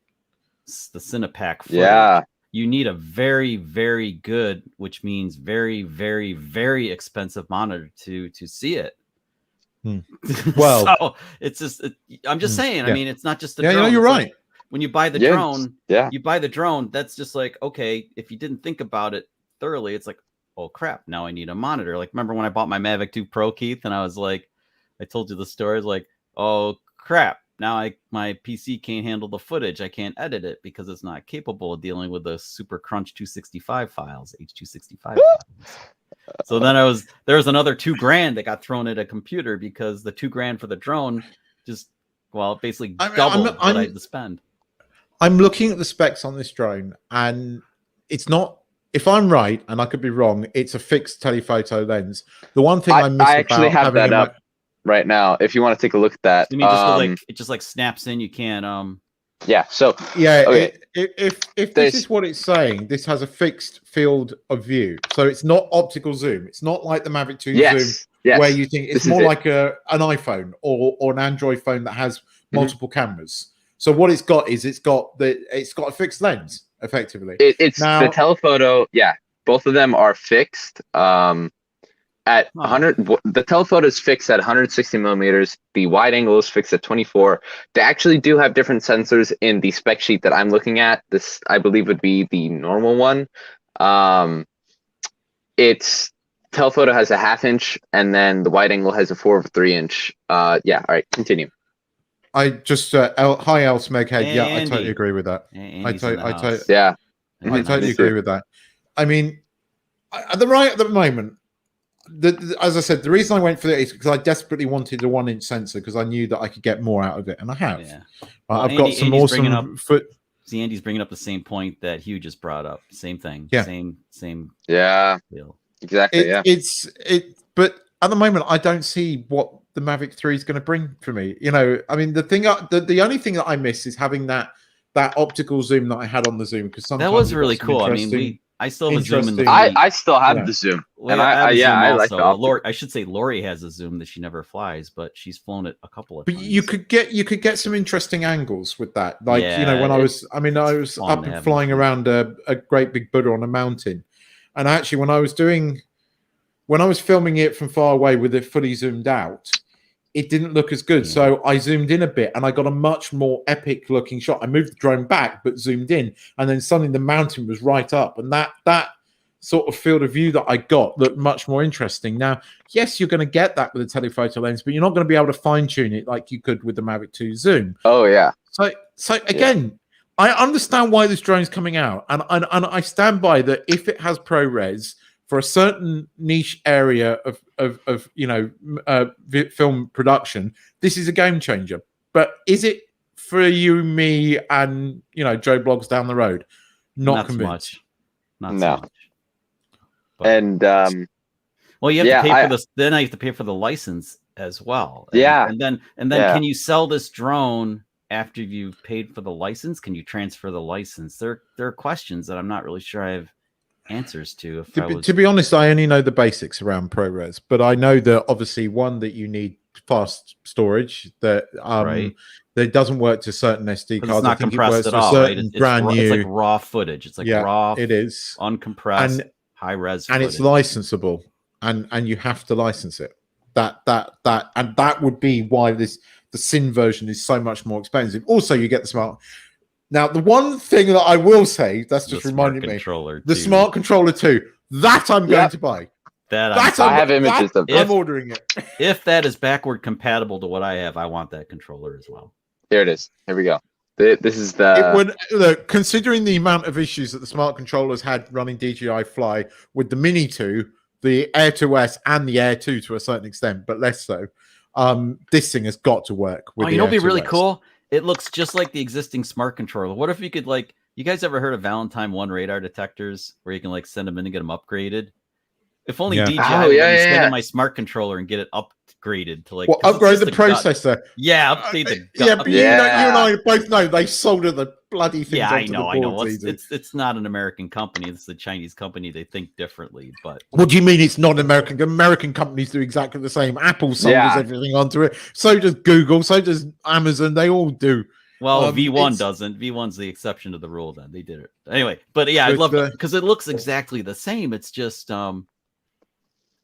the Cinepack footage. You need a very, very good, which means very, very, very expensive monitor to see it. Well, so it's just, I'm just saying, I mean, it's not just the drone. No, you're right. When you buy the drone, you buy the drone. That's just like, okay, if you didn't think about it thoroughly, it's like, oh crap, now I need a monitor. Like, remember when I bought my Mavic 2 Pro, Keith, and I was like, I told you the story. I was like, oh crap, now my PC can't handle the footage. I can't edit it because it's not capable of dealing with the super crunch 265 files, H265 files. So then there was another $2,000 that got thrown at a computer because the $2,000 for the drone just basically doubled what I had to spend. I'm looking at the specs on this drone, and it's not, if I'm right, and I could be wrong, it's a fixed telephoto lens. The one thing I actually have that up right now. If you want to take a look at that, you mean it just snaps in. You can't. So okay. If this is what it's saying, this has a fixed field of view, so it's not optical zoom. It's not like the Mavic 2 zoom, where you think it's more like an iPhone or an Android phone that has multiple cameras. So what it's got is it's got a fixed lens, effectively. It's now, the telephoto. Yeah, both of them are fixed. At 100, the telephoto is fixed at 160 millimeters. The wide angle is fixed at 24. They actually do have different sensors in the spec sheet that I'm looking at. This, I believe, would be the normal one. Its telephoto has a 1/2 inch, and then the wide angle has a 4/3 inch. All right, continue. I just hi Al Smeghead. Yeah, I totally agree with that. I totally agree with that. I mean, at the moment, as I said, the reason I went for it is because I desperately wanted a 1-inch sensor because I knew that I could get more out of it, and I have. Yeah. I've got some awesome See, Andy's bringing up the same point that Hugh just brought up. Same thing. Yeah. Same. Yeah. Deal. Exactly. But at the moment, I don't see what the Mavic 3 is going to bring for me. I mean, the only thing that I miss is having that optical zoom that I had on the Zoom, because that was really cool. I mean, I still have a zoom in the Interesting. fleet. I still have Yeah. the Zoom, Well, and I like the optical. Lori, I should say Lori has a zoom that she never flies, but she's flown it a couple of But times. you could get some interesting angles with that. Like, you know, Yeah, when I was fun up to and have flying in the around a great big Buddha on a mountain. And actually when I was filming it from far away with it fully zoomed out, it didn't look as good. Yeah. So I zoomed in a bit and I got a much more epic looking shot. I moved the drone back but zoomed in, and then suddenly the mountain was right up, and that sort of field of view that I got looked much more interesting. Now, yes, you're going to get that with a telephoto lens, but you're not going to be able to fine tune it like you could with the Mavic 2 zoom. Oh yeah. So again, I understand why this drone's coming out, and I stand by that. If it has ProRes for a certain niche area of film production, this is a game changer. But is it for you, me, and Joe Blogs down the road? Not convinced. So much. Not No. so much. But, And well, you have to pay for this. Then I have to pay for the license as well. And then can you sell this drone after you've paid for the license? Can you transfer the license? There are questions that I'm not really sure I have answers to. To be honest, I only know the basics around ProRes, but I know that obviously one, that you need fast storage, that that doesn't work to certain SD cards. It's not compressed at all, right? It's like raw footage. It's like raw. It is uncompressed, high res, and it's licensable, and you have to license it. That would be why the SIN version is so much more expensive. Also, you get the smart. Now, the one thing that I will say, that's just reminding me, the smart controller 2, that I'm going to buy. I have images of it. I'm ordering it. If that is backward compatible to what I have, I want that controller as well. Here it is. Here we go. This is the. Look, considering the amount of issues that the smart controllers had running DJI Fly with the Mini 2, the Air 2S, and the Air 2 to a certain extent, but less so, this thing has got to work. With you know, what'd be really cool. It looks just like the existing smart controller. What if you could, like, you guys ever heard of Valentine 1 radar detectors where you can like send them in and get them upgraded? If only DJI would send in my smart controller and get it upgraded to like upgrade the processor. Yeah, update the but you and I both know they solder the bloody things. I know. It's not an American company. It's a Chinese company. They think differently. But what do you mean it's not an American? American companies do exactly the same. Apple solders everything onto it. So does Google. So does Amazon. They all do. Well, V1 doesn't. V1's the exception to the rule. Then they did it anyway. But yeah, I love it because it looks exactly the same. It's just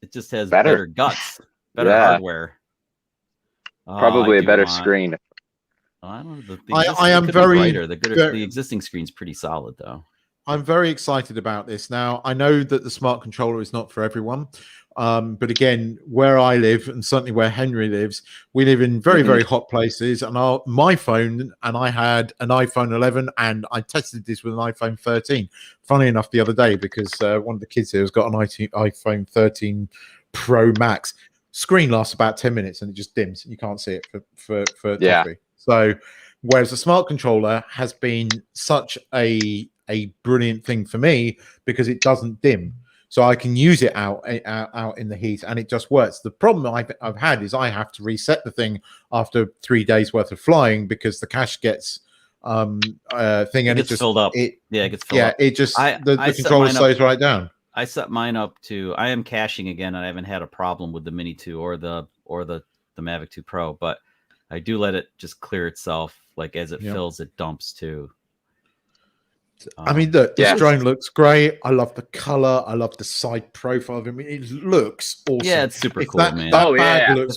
it just has better guts, better hardware. Probably a better screen. I don't know. I am very. The existing screen's pretty solid, though. I'm very excited about this. Now, I know that the smart controller is not for everyone, but again, where I live and certainly where Henry lives, we live in very, very hot places. And my phone, and I had an iPhone 11, and I tested this with an iPhone 13. Funny enough, the other day, because one of the kids here has got an iPhone 13 Pro Max. Screen lasts about 10 minutes and it just dims. You can't see it for coffee. So, whereas the smart controller has been such a brilliant thing for me because it doesn't dim, so I can use it out in the heat and it just works. The problem I've had is I have to reset the thing after 3 days worth of flying because the cache gets thing and it just filled up. It gets filled up. It just the controller slows right down. I set mine up to. I am caching again, and I haven't had a problem with the Mini 2 or the Mavic 2 Pro, but I do let it just clear itself. Like as it fills, it dumps too. I mean, this drone looks great. I love the color. I love the side profile of it. I mean, it looks awesome. Yeah, it's super cool, man. Looks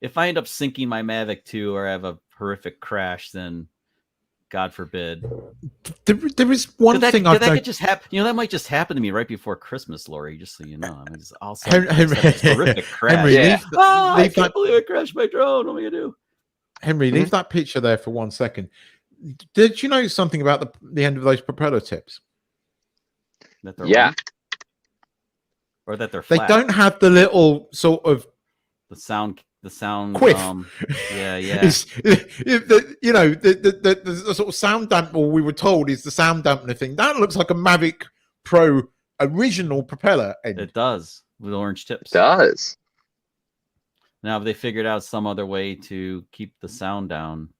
if I end up sinking my Mavic 2 or have a horrific crash, then God forbid. There is one thing that could just happen. You know, that might just happen to me right before Christmas, Lori. Just so you know, I mean, horrific crash. Henry, I can't believe I crashed my drone. What am I gonna do? Henry, leave that picture there for 1 second. Did you know something about the end of those propeller tips? That they're long? Or that they're flat. They don't have the little sort of the sound quiff. The sort of sound dampener we were told is the sound dampener thing. That looks like a Mavic Pro original propeller end. It does, with orange tips. It does. Now, have they figured out some other way to keep the sound down,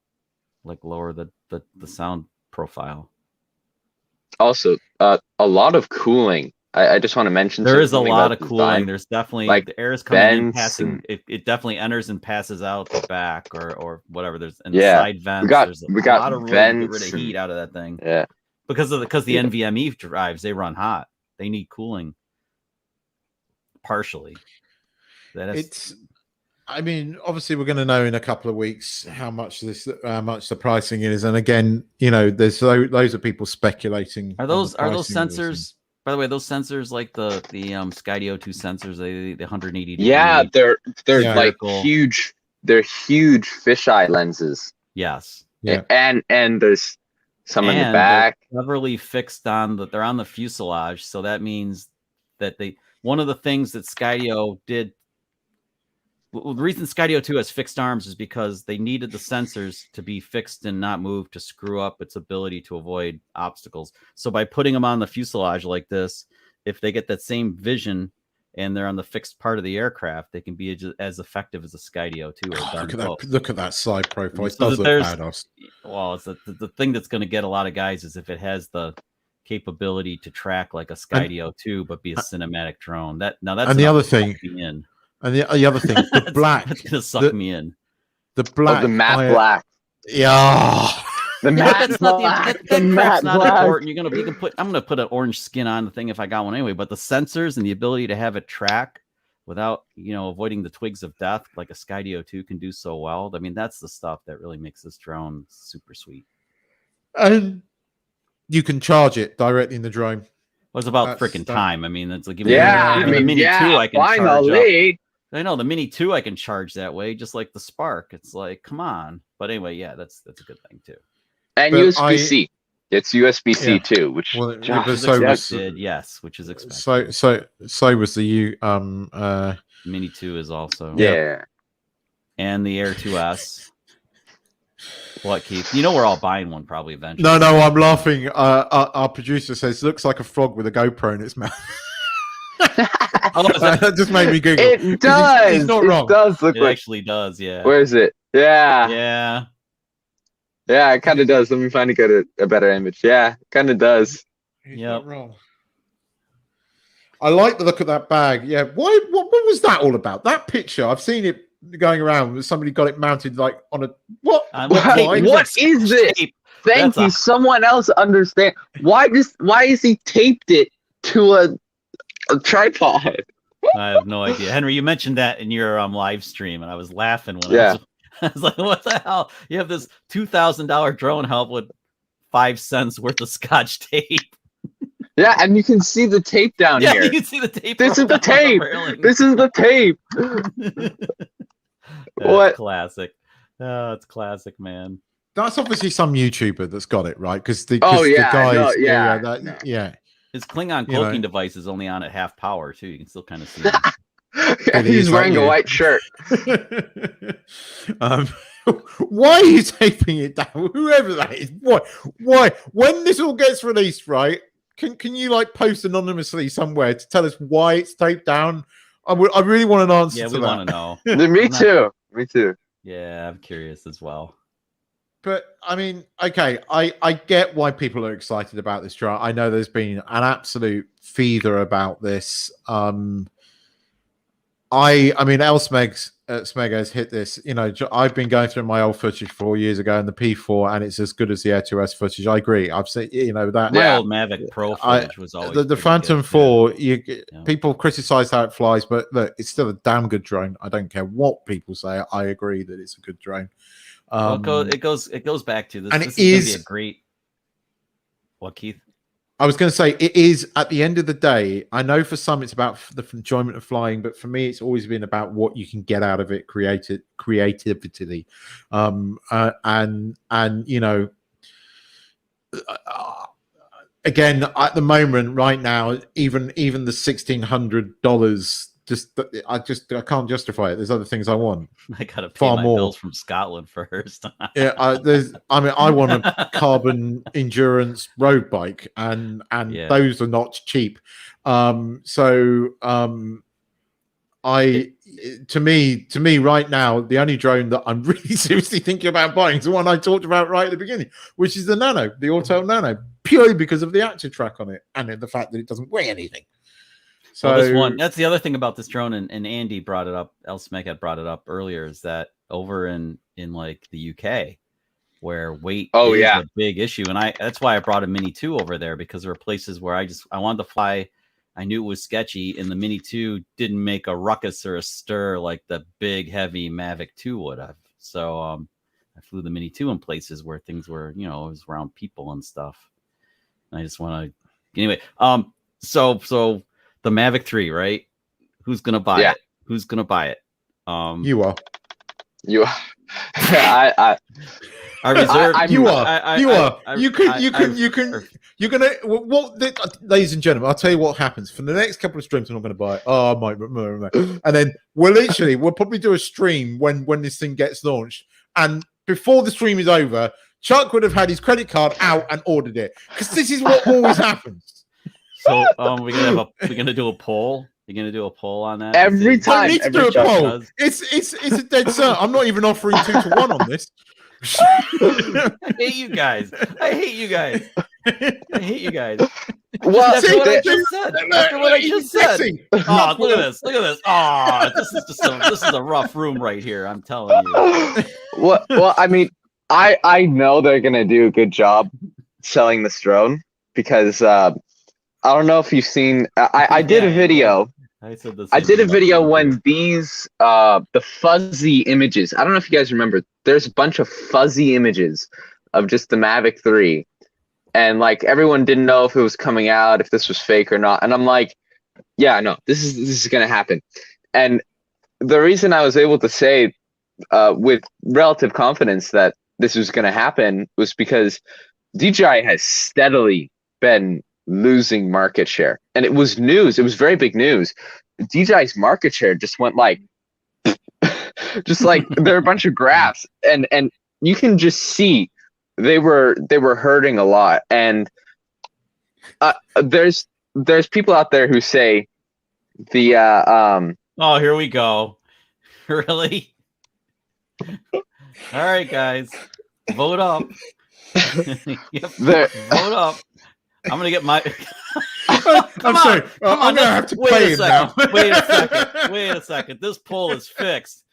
like lower the sound profile? Also, a lot of cooling. I just want to mention There is a something lot about of cooling. design. There's definitely Like the air is coming in, vents passing. and- It definitely enters and passes out the back or whatever. There's and the Yeah, side vents. There's a we got lot of room to get rid vents of and- heat out of that thing. Yeah. Because the Yeah. NVMe drives, they run hot. They need cooling partially. I mean, obviously, we're going to know in a couple of weeks how much the pricing is, and again, you know, there's loads of people speculating. Are on the those pricing of this thing. sensors? By the way, those sensors like the Skydio 2 sensors, the 180 Yeah, degree, they're Yeah. like Vertical. huge. They're huge fisheye lenses. yes, Yeah. And there's some in the And back. they're cleverly fixed on they're on the fuselage, so that means that one of the things that Skydio did. Well, the reason Skydio 2 has fixed arms is because they needed the sensors to be fixed and not move to screw up its ability to avoid obstacles. So by putting them on the fuselage like this, if they get that same vision and they're on the fixed part of the aircraft, they can be as effective as a Skydio 2. Look at that side profile. It So does look badass. Well, it's the thing that's going to get a lot of guys is if it has the capability to track like a Skydio 2, but be a cinematic drone. That's and the other thing. in. And the other thing, the black, That's gonna suck me in. the black, The matte black. Yeah, The matte That's not black. the The crap's matte not black. important. I'm gonna put an orange skin on the thing if I got one anyway. But the sensors and the ability to have it track without avoiding the twigs of death like a Skydio 2 can do so well. I mean, that's the stuff that really makes this drone super sweet. and you can charge it directly in the drone. Well, it's about That's freaking that- time. I mean, it's like Yeah, even the Mini 2 I can charge up. finally. I know the Mini 2 I can charge that way, just like the Spark. It's like, come on. But anyway, yeah, that's a good thing too. And But USB-C. It's USB-C Yeah. too, which Well, Josh, but so was Yes, which is expected. so was the Mini 2 is also. yeah. And the Air 2S. What, Keith? We're all buying one probably eventually. No, I'm laughing. Our producer says looks like a frog with a GoPro in its mouth. Oh, is that- That just made me giggle. It does. He's not wrong. It does look it like. actually does, yeah. Where is it? Yeah. Yeah. It kind of does. Let me finally get a better image. Yeah, kind of does. He's Yep. not wrong. I like the look of that bag. Yeah. Why? What was that all about? That picture, I've seen it going around. Somebody got it mounted like on a what? What is this? Tape. Thank That's you. a- Someone else understand. Why is he taped it to a tripod? I have no idea. Henry, you mentioned that in your live stream, and I was laughing when Yeah. I was like, what the hell? You have this $2,000 drone help with 5 cents worth of Scotch tape. Yeah, and you can see the tape down Yeah, here. you can see the tape. This is the around tape. railing. This is the tape. That's What? classic. Oh, it's classic, man. That's obviously some YouTuber that's got it right because the Oh, yeah, guys, no, yeah, yeah, that, no. yeah. His Klingon You know. cloaking device is only on at half power too. You can still kind of see him. And he's is, wearing a aren't you? white shirt. Why are you taping it down? Whoever that is, why? When this all gets released, right? Can you like post anonymously somewhere to tell us why it's taped down? I really want an answer Yeah, to we that. want to know. Me I'm not- too. Me too. Yeah, I'm curious as well. But I mean, okay, I get why people are excited about this drone. I know there's been an absolute fever about this. I mean, Smeg has hit this. I've been going through my old footage 4 years ago and the P4, and it's as good as the Air 2S footage. I agree. I've seen, that. My Yeah. old Mavic Pro footage was always The pretty Phantom good. 4, Yeah. people criticize how it flies, but look, it's still a damn good drone. I don't care what people say. I agree that it's a good drone. Well, it goes back to this. and This it is gonna is- be a great. What, Keith? I was going to say it is at the end of the day. I know for some it's about the enjoyment of flying, but for me, it's always been about what you can get out of it, creativity, and again at the moment, right now, even the $1,600, I can't justify it. There's other things I want. I gotta pay Far my more. bills from Scotland first. Yeah, I want a carbon endurance road bike, and Yeah. those are not cheap. To me right now, the only drone that I'm really seriously thinking about buying is the one I talked about right at the beginning, which is the Nano, the Autel Nano. purely because of the active track on it and the fact that it doesn't weigh anything. So well, this one, that's the other thing about this drone, and Andy brought it up, El Smek had brought it up earlier, is that over in like the UK, where weight is a big issue, and that's why I brought a Mini 2 over there, because there were places where I wanted to fly. I knew it was sketchy, and the Mini 2 didn't make a ruckus or a stir like the big, heavy Mavic 2 would have. So I flew the Mini 2 in places where things were, you know, it was around people and stuff. And I just want to, anyway. So the Mavic 3, right? Who's gonna buy it? Who's gonna buy it? You are. You are. I reserve. You are. You're gonna. Well, ladies and gentlemen, I'll tell you what happens for the next couple of streams. I'm not gonna buy it. Oh my! And then we'll probably do a stream when this thing gets launched, and before the stream is over, Chuck would have had his credit card out and ordered it, because this is what always happens. So we're gonna do a poll. You're gonna do a poll on that every time. I need to do a poll. It's a dead cert. I'm not even offering 2-1 on this. I hate you guys. Well, after what I just said. After what I just said. Oh, look at this. Oh, this is a rough room right here. I'm telling you. Well, I mean, I know they're gonna do a good job selling this drone, because I don't know if you've seen. I did a video. I did a video when these the fuzzy images. I don't know if you guys remember. There's a bunch of fuzzy images of just the Mavic 3, and like everyone didn't know if it was coming out, if this was fake or not. And I'm like, yeah, no, this is gonna happen. And the reason I was able to say with relative confidence that this was gonna happen was because DJI has steadily been losing market share, and it was news. It was very big news. DJI's market share just went like, just like there are a bunch of graphs, and you can just see they were hurting a lot. And there's people out there who say the oh, here we go. Really? All right, guys, vote up. Vote up. I'm gonna get my. I'm sorry. I'm gonna have to pay him now. Wait a second. This poll is fixed.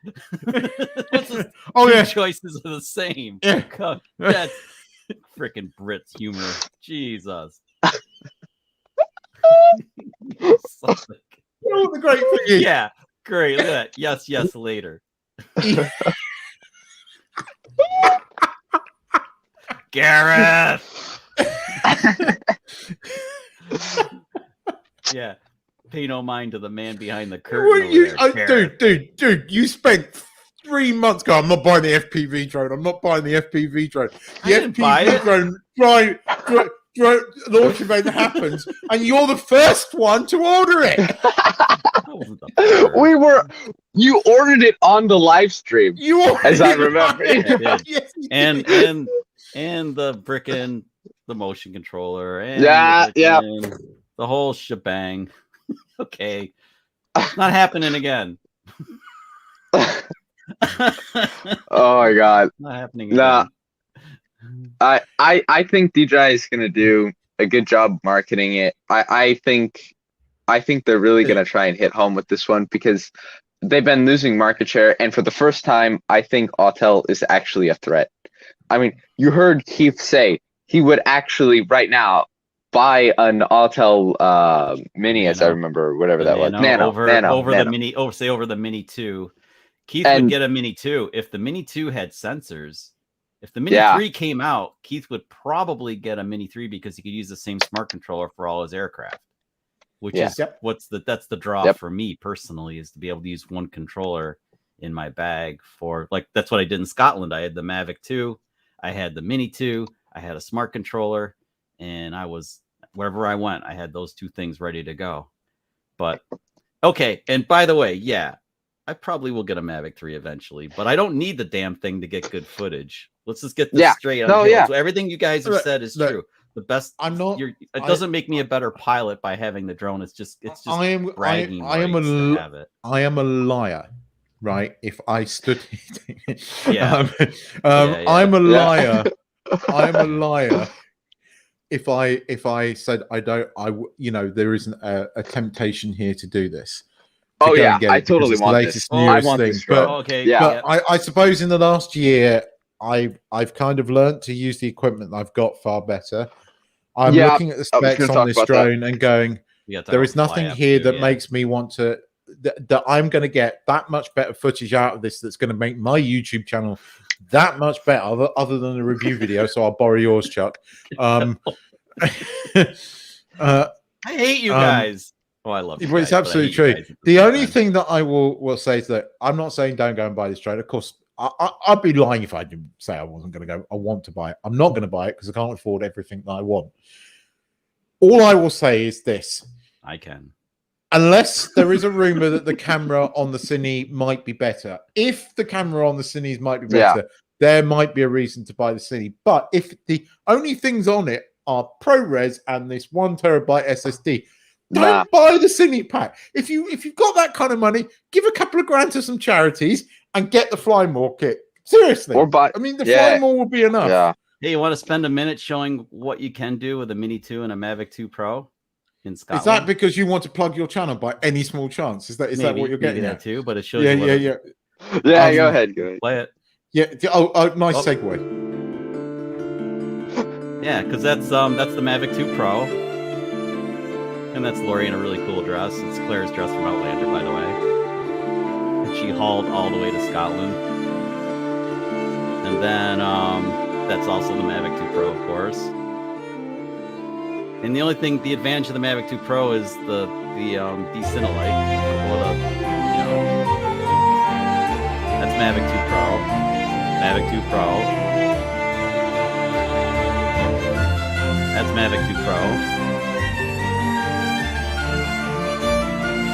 Yeah. Choices are the same. Yeah. That's freaking Brits humor. Jesus. You know what the great thing is? Yeah. Great. Look at that. Yes. Later. Gareth. Yeah, pay no mind to the man behind the curtain. Dude, you spent 3 months going, I'm not buying the FPV drone. The FPV drone launch event happens, and you're the first one to order it. You ordered it on the live stream. As I remember. Yes, and the frickin' the motion controller and the whole shebang. Okay, it's not happening again. Oh my god, not happening again. I think DJI is gonna do a good job marketing it. I think they're really gonna try and hit home with this one, because they've been losing market share, and for the first time, I think Autel is actually a threat. I mean, you heard Keith say he would actually right now buy an Autel Mini, as I remember, whatever that was. Nano. Over the Mini 2. Keith would get a Mini 2 if the Mini 2 had sensors. If the Mini 3 came out, Keith would probably get a Mini 3 because he could use the same smart controller for all his aircraft. Which is that's the draw for me personally, is to be able to use one controller in my bag for, like, that's what I did in Scotland. I had the Mavic 2, I had the Mini 2, I had a smart controller, and I was, wherever I went, I had those two things ready to go. But okay, and by the way, I probably will get a Mavic 3 eventually, but I don't need the damn thing to get good footage. Let's just get this straight on. So everything you guys have said is true. The best. I'm not. It doesn't make me a better pilot by having the drone. It's just bragging. I am a liar, right? If I stood, I'm a liar. I'm a liar. if I said there isn't a temptation here to do this. Oh go yeah, and get I it because totally it's the want latest, this. newest I want thing. this But, drone. Okay. Yeah. but I suppose in the last year, I've kind of learned to use the equipment that I've got far better. I'm Yeah, looking at the I was specs gonna on talk this about that. drone and going, We got to there talk is about nothing fly here too, that yeah. makes me want to that I'm going to get that much better footage out of this that's going to make my YouTube channel that much better other than a review video. So I'll borrow yours, Chuck. I hate you guys. Oh, I love you But guys, it's but I absolutely hate you true. guys at The same only time. thing that I will say is that I'm not saying don't go and buy this drone. Of course, I'd be lying if I didn't say I wasn't going to go. I want to buy it. I'm not going to buy it because I can't afford everything that I want. All I will say is this. I can. Unless there is a rumor that the camera on the Cine might be better. If the camera on the Cines might be better, there might be a reason to buy the Cine. But if the only things on it are ProRes and this 1 terabyte SSD, don't buy the Cine pack. If you've got that kind of money, give a couple of grand to some charities and get the Fly More kit. Seriously. Or buy. I mean, the Fly More will be enough. Yeah. Hey, you want to spend a minute showing what you can do with a Mini 2 and a Mavic 2 Pro in Scotland? Is that because you want to plug your channel by any small chance? Is that what you're getting that at? too? But it shows Yeah, you Yeah, go ahead. play it. Yeah. Oh, nice segue. Yeah, because that's the Mavic 2 Pro, and that's Lori in a really cool dress. It's Claire's dress from Outlander, by the way. And she hauled all the way to Scotland. And then that's also the Mavic 2 Pro, of course. And the advantage of the Mavic 2 Pro is the decinelite. That's Mavic 2 Pro. Mavic 2 Pro. That's Mavic 2 Pro.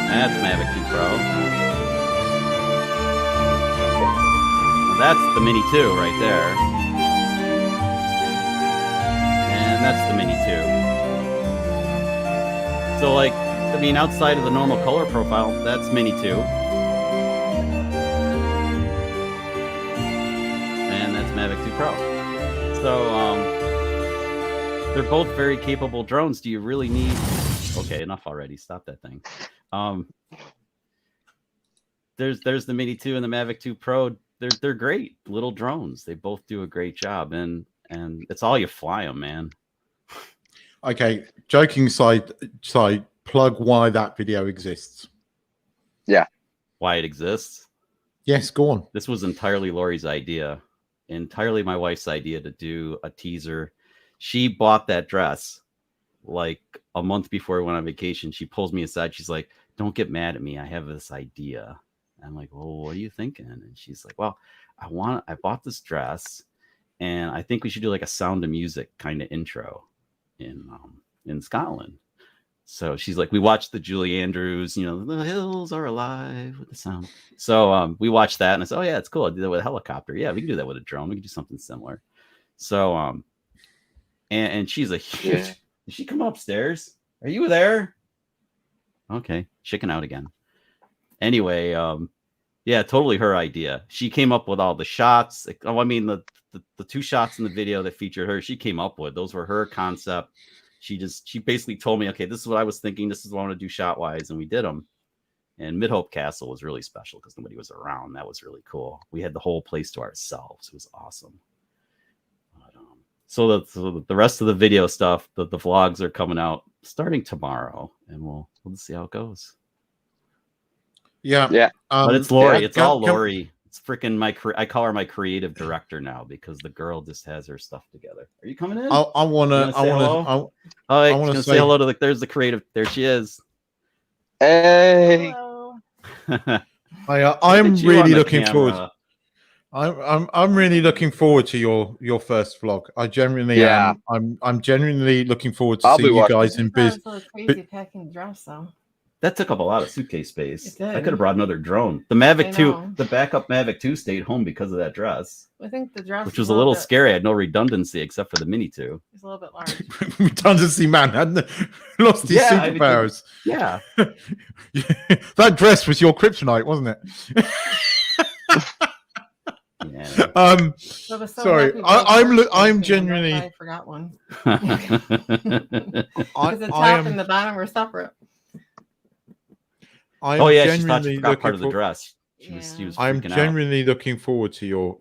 That's Mavic 2 Pro. Now that's the Mini 2 right there. And that's the Mini 2. So, outside of the normal color profile, that's Mini 2. And that's Mavic 2 Pro. So, they're both very capable drones. Do you really need... Okay, enough already. Stop that thing. There's the Mini 2 and the Mavic 2 Pro. They're great little drones. They both do a great job, and it's all you fly them, man. Okay, joking side, plug why that video exists. Yeah. Why it exists? Yes, go on. This was entirely Lori's idea. Entirely my wife's idea to do a teaser. She bought that dress like a month before we went on vacation. She pulls me aside. She's like, don't get mad at me. I have this idea. I'm like, well, what are you thinking? And she's like, well, I bought this dress and I think we should do like a Sound of Music kind of intro in Scotland. So she's like, we watched the Julie Andrews, the hills are alive with the sound. So we watched that and I said, oh yeah, it's cool. I did that with a helicopter. Yeah, we can do that with a drone. We can do something similar. So and she's a huge. Did she come upstairs? Are you there? Okay, chicken out again. Anyway, yeah, totally her idea. She came up with all the shots. The 2 shots in the video that featured her, she came up with. Those were her concept. She basically told me, okay, this is what I was thinking. This is what I want to do shot wise, and we did them. And Mid-Hope Castle was really special because nobody was around. That was really cool. We had the whole place to ourselves. It was awesome. So the rest of the video stuff, the vlogs are coming out starting tomorrow, and we'll see how it goes. Yeah. But it's Lori. It's all Lori. It's freaking I call her my creative director now because the girl just has her stuff together. Are you coming in? I want to say hello to there's the creative. There she is. Hey. Hello. I am really looking forward. I'm really looking forward to your first vlog. I genuinely am. I'm genuinely looking forward to seeing you guys in business. Crazy packing dress though. That took up a lot of suitcase space. It did. I could have brought another drone. The Mavic 2, the backup Mavic 2 stayed home because of that dress. I think the dress, which was a little scary. I had no redundancy except for the Mini 2. It's a little bit large. Redundancy, man, hadn't lost his superpowers. Yeah. That dress was your kryptonite, wasn't it? Yeah. So the Sorry, happy I'm birthday genuinely. I forgot one. I, Because the I top am. and the bottom are separate. I Oh am yeah, she thought she genuinely forgot part looking of the for. dress. She was I'm freaking out. genuinely looking forward to your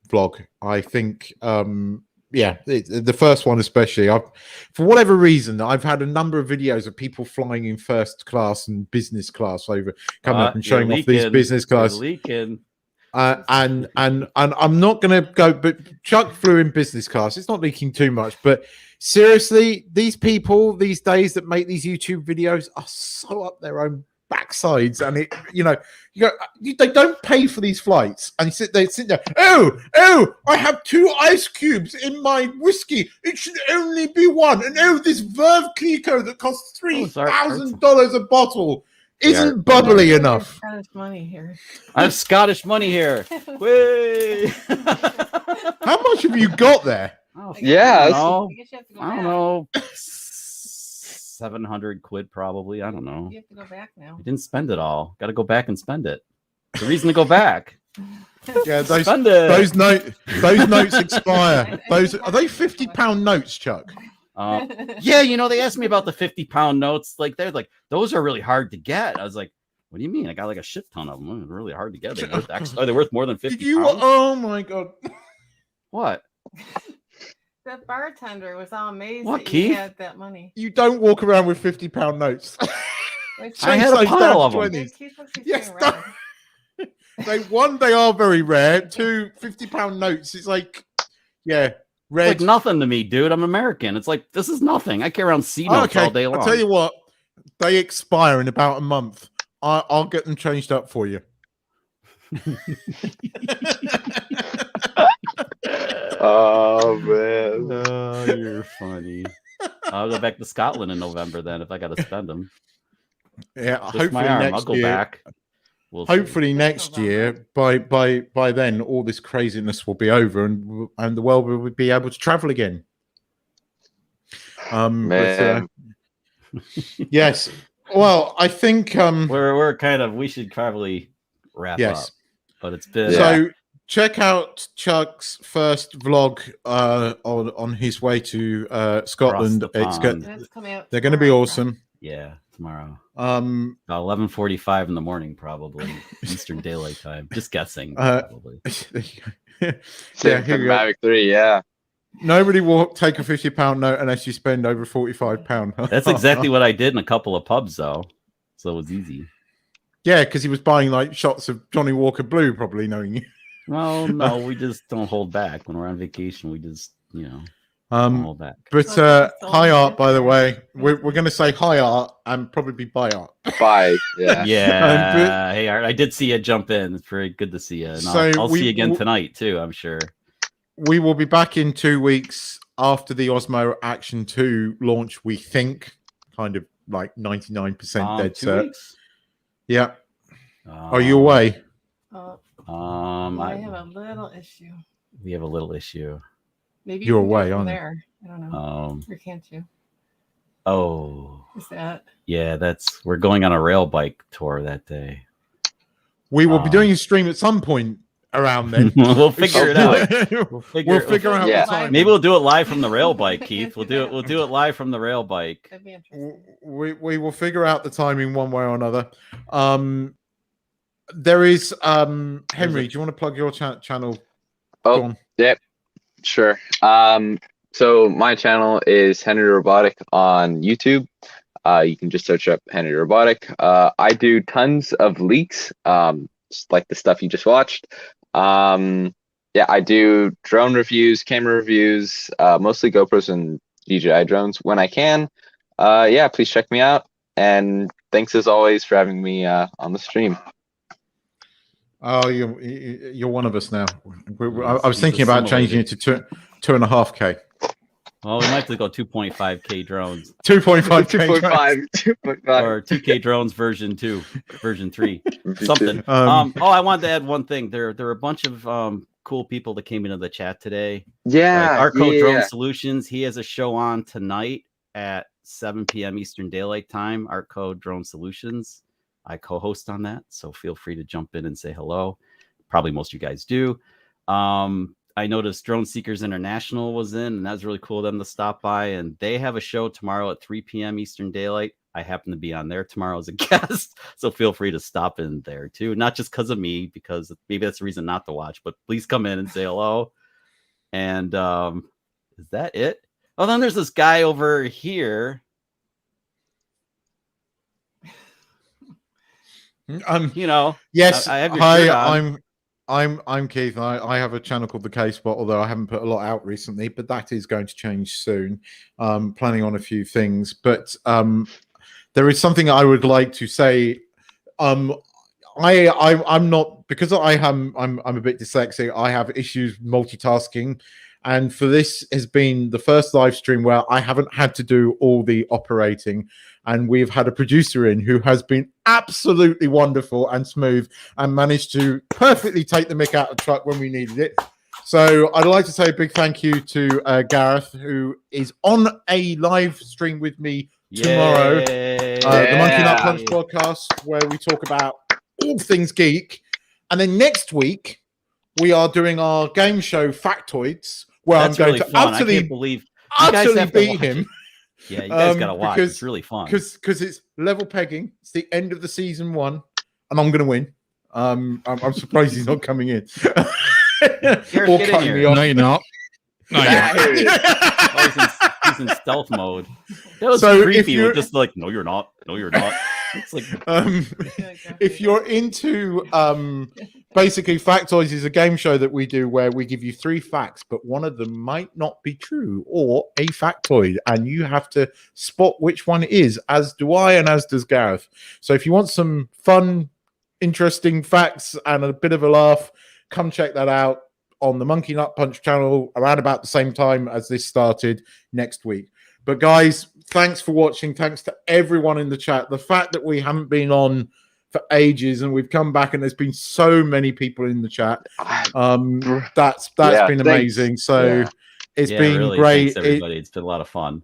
vlog. I think the first one especially. For whatever reason, I've had a number of videos of people flying in first class and business class over coming up and You're showing off these leaking. business You're class. leaking. And I'm not going to go, but Chuck flew in business class. It's not leaking too much, but seriously, these people these days that make these YouTube videos are so up their own backsides, and they don't pay for these flights, and sit there. Oh, I have 2 ice cubes in my whiskey. It should only be 1. And this Verve Clico that costs $3,000 a bottle isn't bubbly enough. Scottish money here. I have Scottish money here. Way. How much have you got there? Yeah, I don't guess you have to go know. I don't back. know. 700 quid probably. I don't know. You have to go back now. I didn't spend it all. Got to go back and spend it. The reason to go back. Yeah, Spend it. those notes expire. Those are they £50 notes, Chuck? Yeah, they asked me about the 50-pound notes. Like they're like, those are really hard to get. I was like, what do you mean? I got like a shit ton of them. They're really hard to get. They're worth more than 50 pounds? Oh my god. What? The bartender was all amazed What, that you Keith? had that money. You don't walk around with £50 notes. I had a pile of them. 20s. Yes, they are very rare. 2 £50 notes. It's like, red. It's like nothing to me, dude. I'm American. It's like, this is nothing. I carry around C notes all day long. I'll tell you what, they expire in about a month. I'll get them changed up for you. Oh man, Oh, you're funny. I'll go back to Scotland in November then if I got to spend them. Yeah, Twist hopefully my arm. next I'll go year. back. We'll see. Hopefully next year, by then, all this craziness will be over, and the world will be able to travel again. man. Yes. Well, I think we're kind of, we should probably wrap up. But it's been so. Check out Chuck's first vlog on his way to Scotland. It's good. They're going to be awesome. Yeah, tomorrow. 11:45 in the morning, probably Eastern Daylight Time. Just guessing. Probably. Same for Mavic 3. Yeah. Nobody will take a £50 note unless you spend over £45. That's exactly what I did in a couple of pubs, though. So it was easy. Yeah, because he was buying like shots of Johnny Walker Blue, probably knowing you. Well, no, we just don't hold back when we're on vacation. We just, don't hold back. But hi Art, by the way, we're going to say hi Art and probably bye Art. Bye. Yeah. Yeah. Hey Art, I did see you jump in. It's very good to see you. And I'll see you again tonight too, I'm sure. We will be back in 2 weeks after the Osmo Action 2 launch. We think, kind of like 99% dead 2 set. weeks? Yeah. Are you away? I have a little issue. We have a little issue. Maybe you're you can away, do it aren't from you? there. I don't know. Or can't you? Oh. Is that? Yeah, we're going on a rail bike tour that day. We will be doing a stream at some point around then. We'll figure it out. We'll figure out the time. Maybe we'll do it live from the rail bike, Keith. We'll do it live from the rail bike. That'd be interesting. We will figure out the timing one way or another. There is Henry. Do you want to plug your channel? Oh, yep, sure. So my channel is Henry Robotic on YouTube. You can just search up Henry Robotic. I do tons of leaks, just like the stuff you just watched. Yeah, I do drone reviews, camera reviews, mostly GoPros and DJI drones when I can. Yeah, please check me out. And thanks as always for having me on the stream. Oh, you're one of us now. I was thinking about changing it to 2.5K. Well, we might have to go 2.5K drones. 2.5K 2.5 or 2K drones version 2, version 3, something. I wanted to add one thing. There are a bunch of cool people that came into the chat today. Yeah, like Arco Drone Solutions. He has a show on tonight at 7 p.m. Eastern Daylight Time. Arco Drone Solutions. I co-host on that, so feel free to jump in and say hello. probably most of you guys do. I noticed Drone Seekers International was in, and that was really cool of them to stop by. And they have a show tomorrow at 3 p.m. Eastern Daylight. I happen to be on there tomorrow as a guest, so feel free to stop in there too. Not just because of me, because maybe that's the reason not to watch, but please come in and say hello. And is that it? Oh, then there's this guy over here. You know, yes. I have your shirt on. I'm Keith. I have a channel called The K-Spot, although I haven't put a lot out recently, but that is going to change soon. Planning on a few things, but there is something I would like to say. I'm not, because I'm a bit dyslexic. I have issues multitasking, and for this has been the first live stream where I haven't had to do all the operating, and we've had a producer in who has been absolutely wonderful and smooth and managed to perfectly take the mick out of the truck when we needed it. So I'd like to say a big thank you to Gareth, who is on a live stream with me tomorrow. The Monkey Nut Punch podcast, where we talk about all things geek. And then next week, we are doing our game show Factoids, where I'm going to utterly beat him. Yeah, you guys gotta watch. It's really fun because it's level pegging. It's the end of the season 1, and I'm gonna win. I'm surprised he's not coming in. Or cutting me off. No, you're not. No, you're not. He's in stealth mode. That was so creepy. With just like, no, you're not. No, you're not. It's like, if you're into basically, Factoids is a game show that we do where we give you 3 facts, but one of them might not be true or a factoid, and you have to spot which one it is, as do I and as does Gareth. So if you want some fun, interesting facts and a bit of a laugh, come check that out on the Monkey Nut Punch channel around about the same time as this started next week. But guys, thanks for watching. Thanks to everyone in the chat. The fact that we haven't been on for ages and we've come back and there's been so many people in the chat, that's been amazing. Thanks. So it's been really, great. Thanks, everybody. It's been a lot of fun.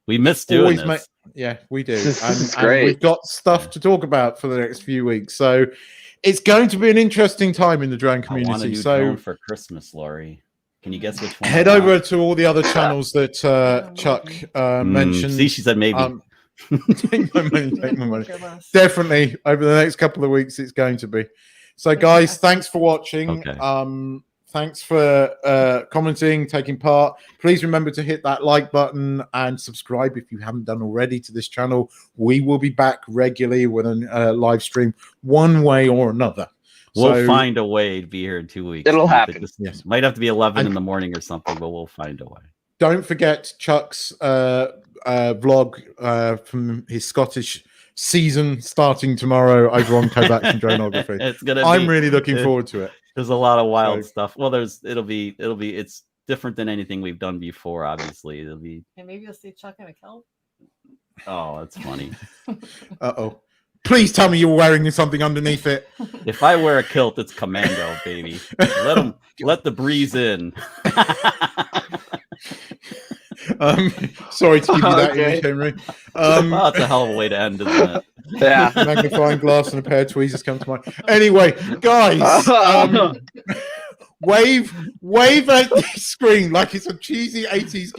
We miss doing this. Yeah, we do. This and we've got stuff to talk about for the next few weeks. So it's going to be an interesting time in the drone community. I want a new drone for Christmas, Laurie. Can you guess which one? Head over to all the other channels that Chuck mentioned. See, she said maybe. Take my money. Definitely over the next couple of weeks, it's going to be. So, guys, thanks for watching. Okay. Thanks for commenting, taking part. Please remember to hit that like button and subscribe if you haven't done already to this channel. We will be back regularly with a live stream one way or another. We'll find a way to be here in 2 weeks. It'll happen. Yes. Might have to be 11 in the morning or something, but we'll find a way. Don't forget Chuck's vlog from his Scottish season starting tomorrow over on Kovacs and Dronography. I'm really looking forward to it. There's a lot of wild stuff. Well, it's different than anything we've done before, obviously. It'll be. And maybe you'll see Chuck in a kilt. Oh, that's funny. Uh-oh. Please tell me you're wearing something underneath it. If I wear a kilt, it's commando, baby. Let the breeze in. Sorry to give you that image, Henry. Well, that's a hell of a way to end, isn't it? Yeah. Magnifying glass and a pair of tweezers come to mind. Anyway, guys, wave at the screen like it's a cheesy 80s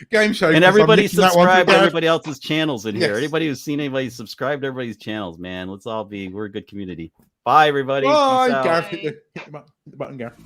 game show. And everybody subscribe to everybody else's channels in here. Anybody who's seen anybody subscribe to everybody's channels, man. We're a good community. Bye, everybody. Bye, Gareth. Hit the button, Gareth.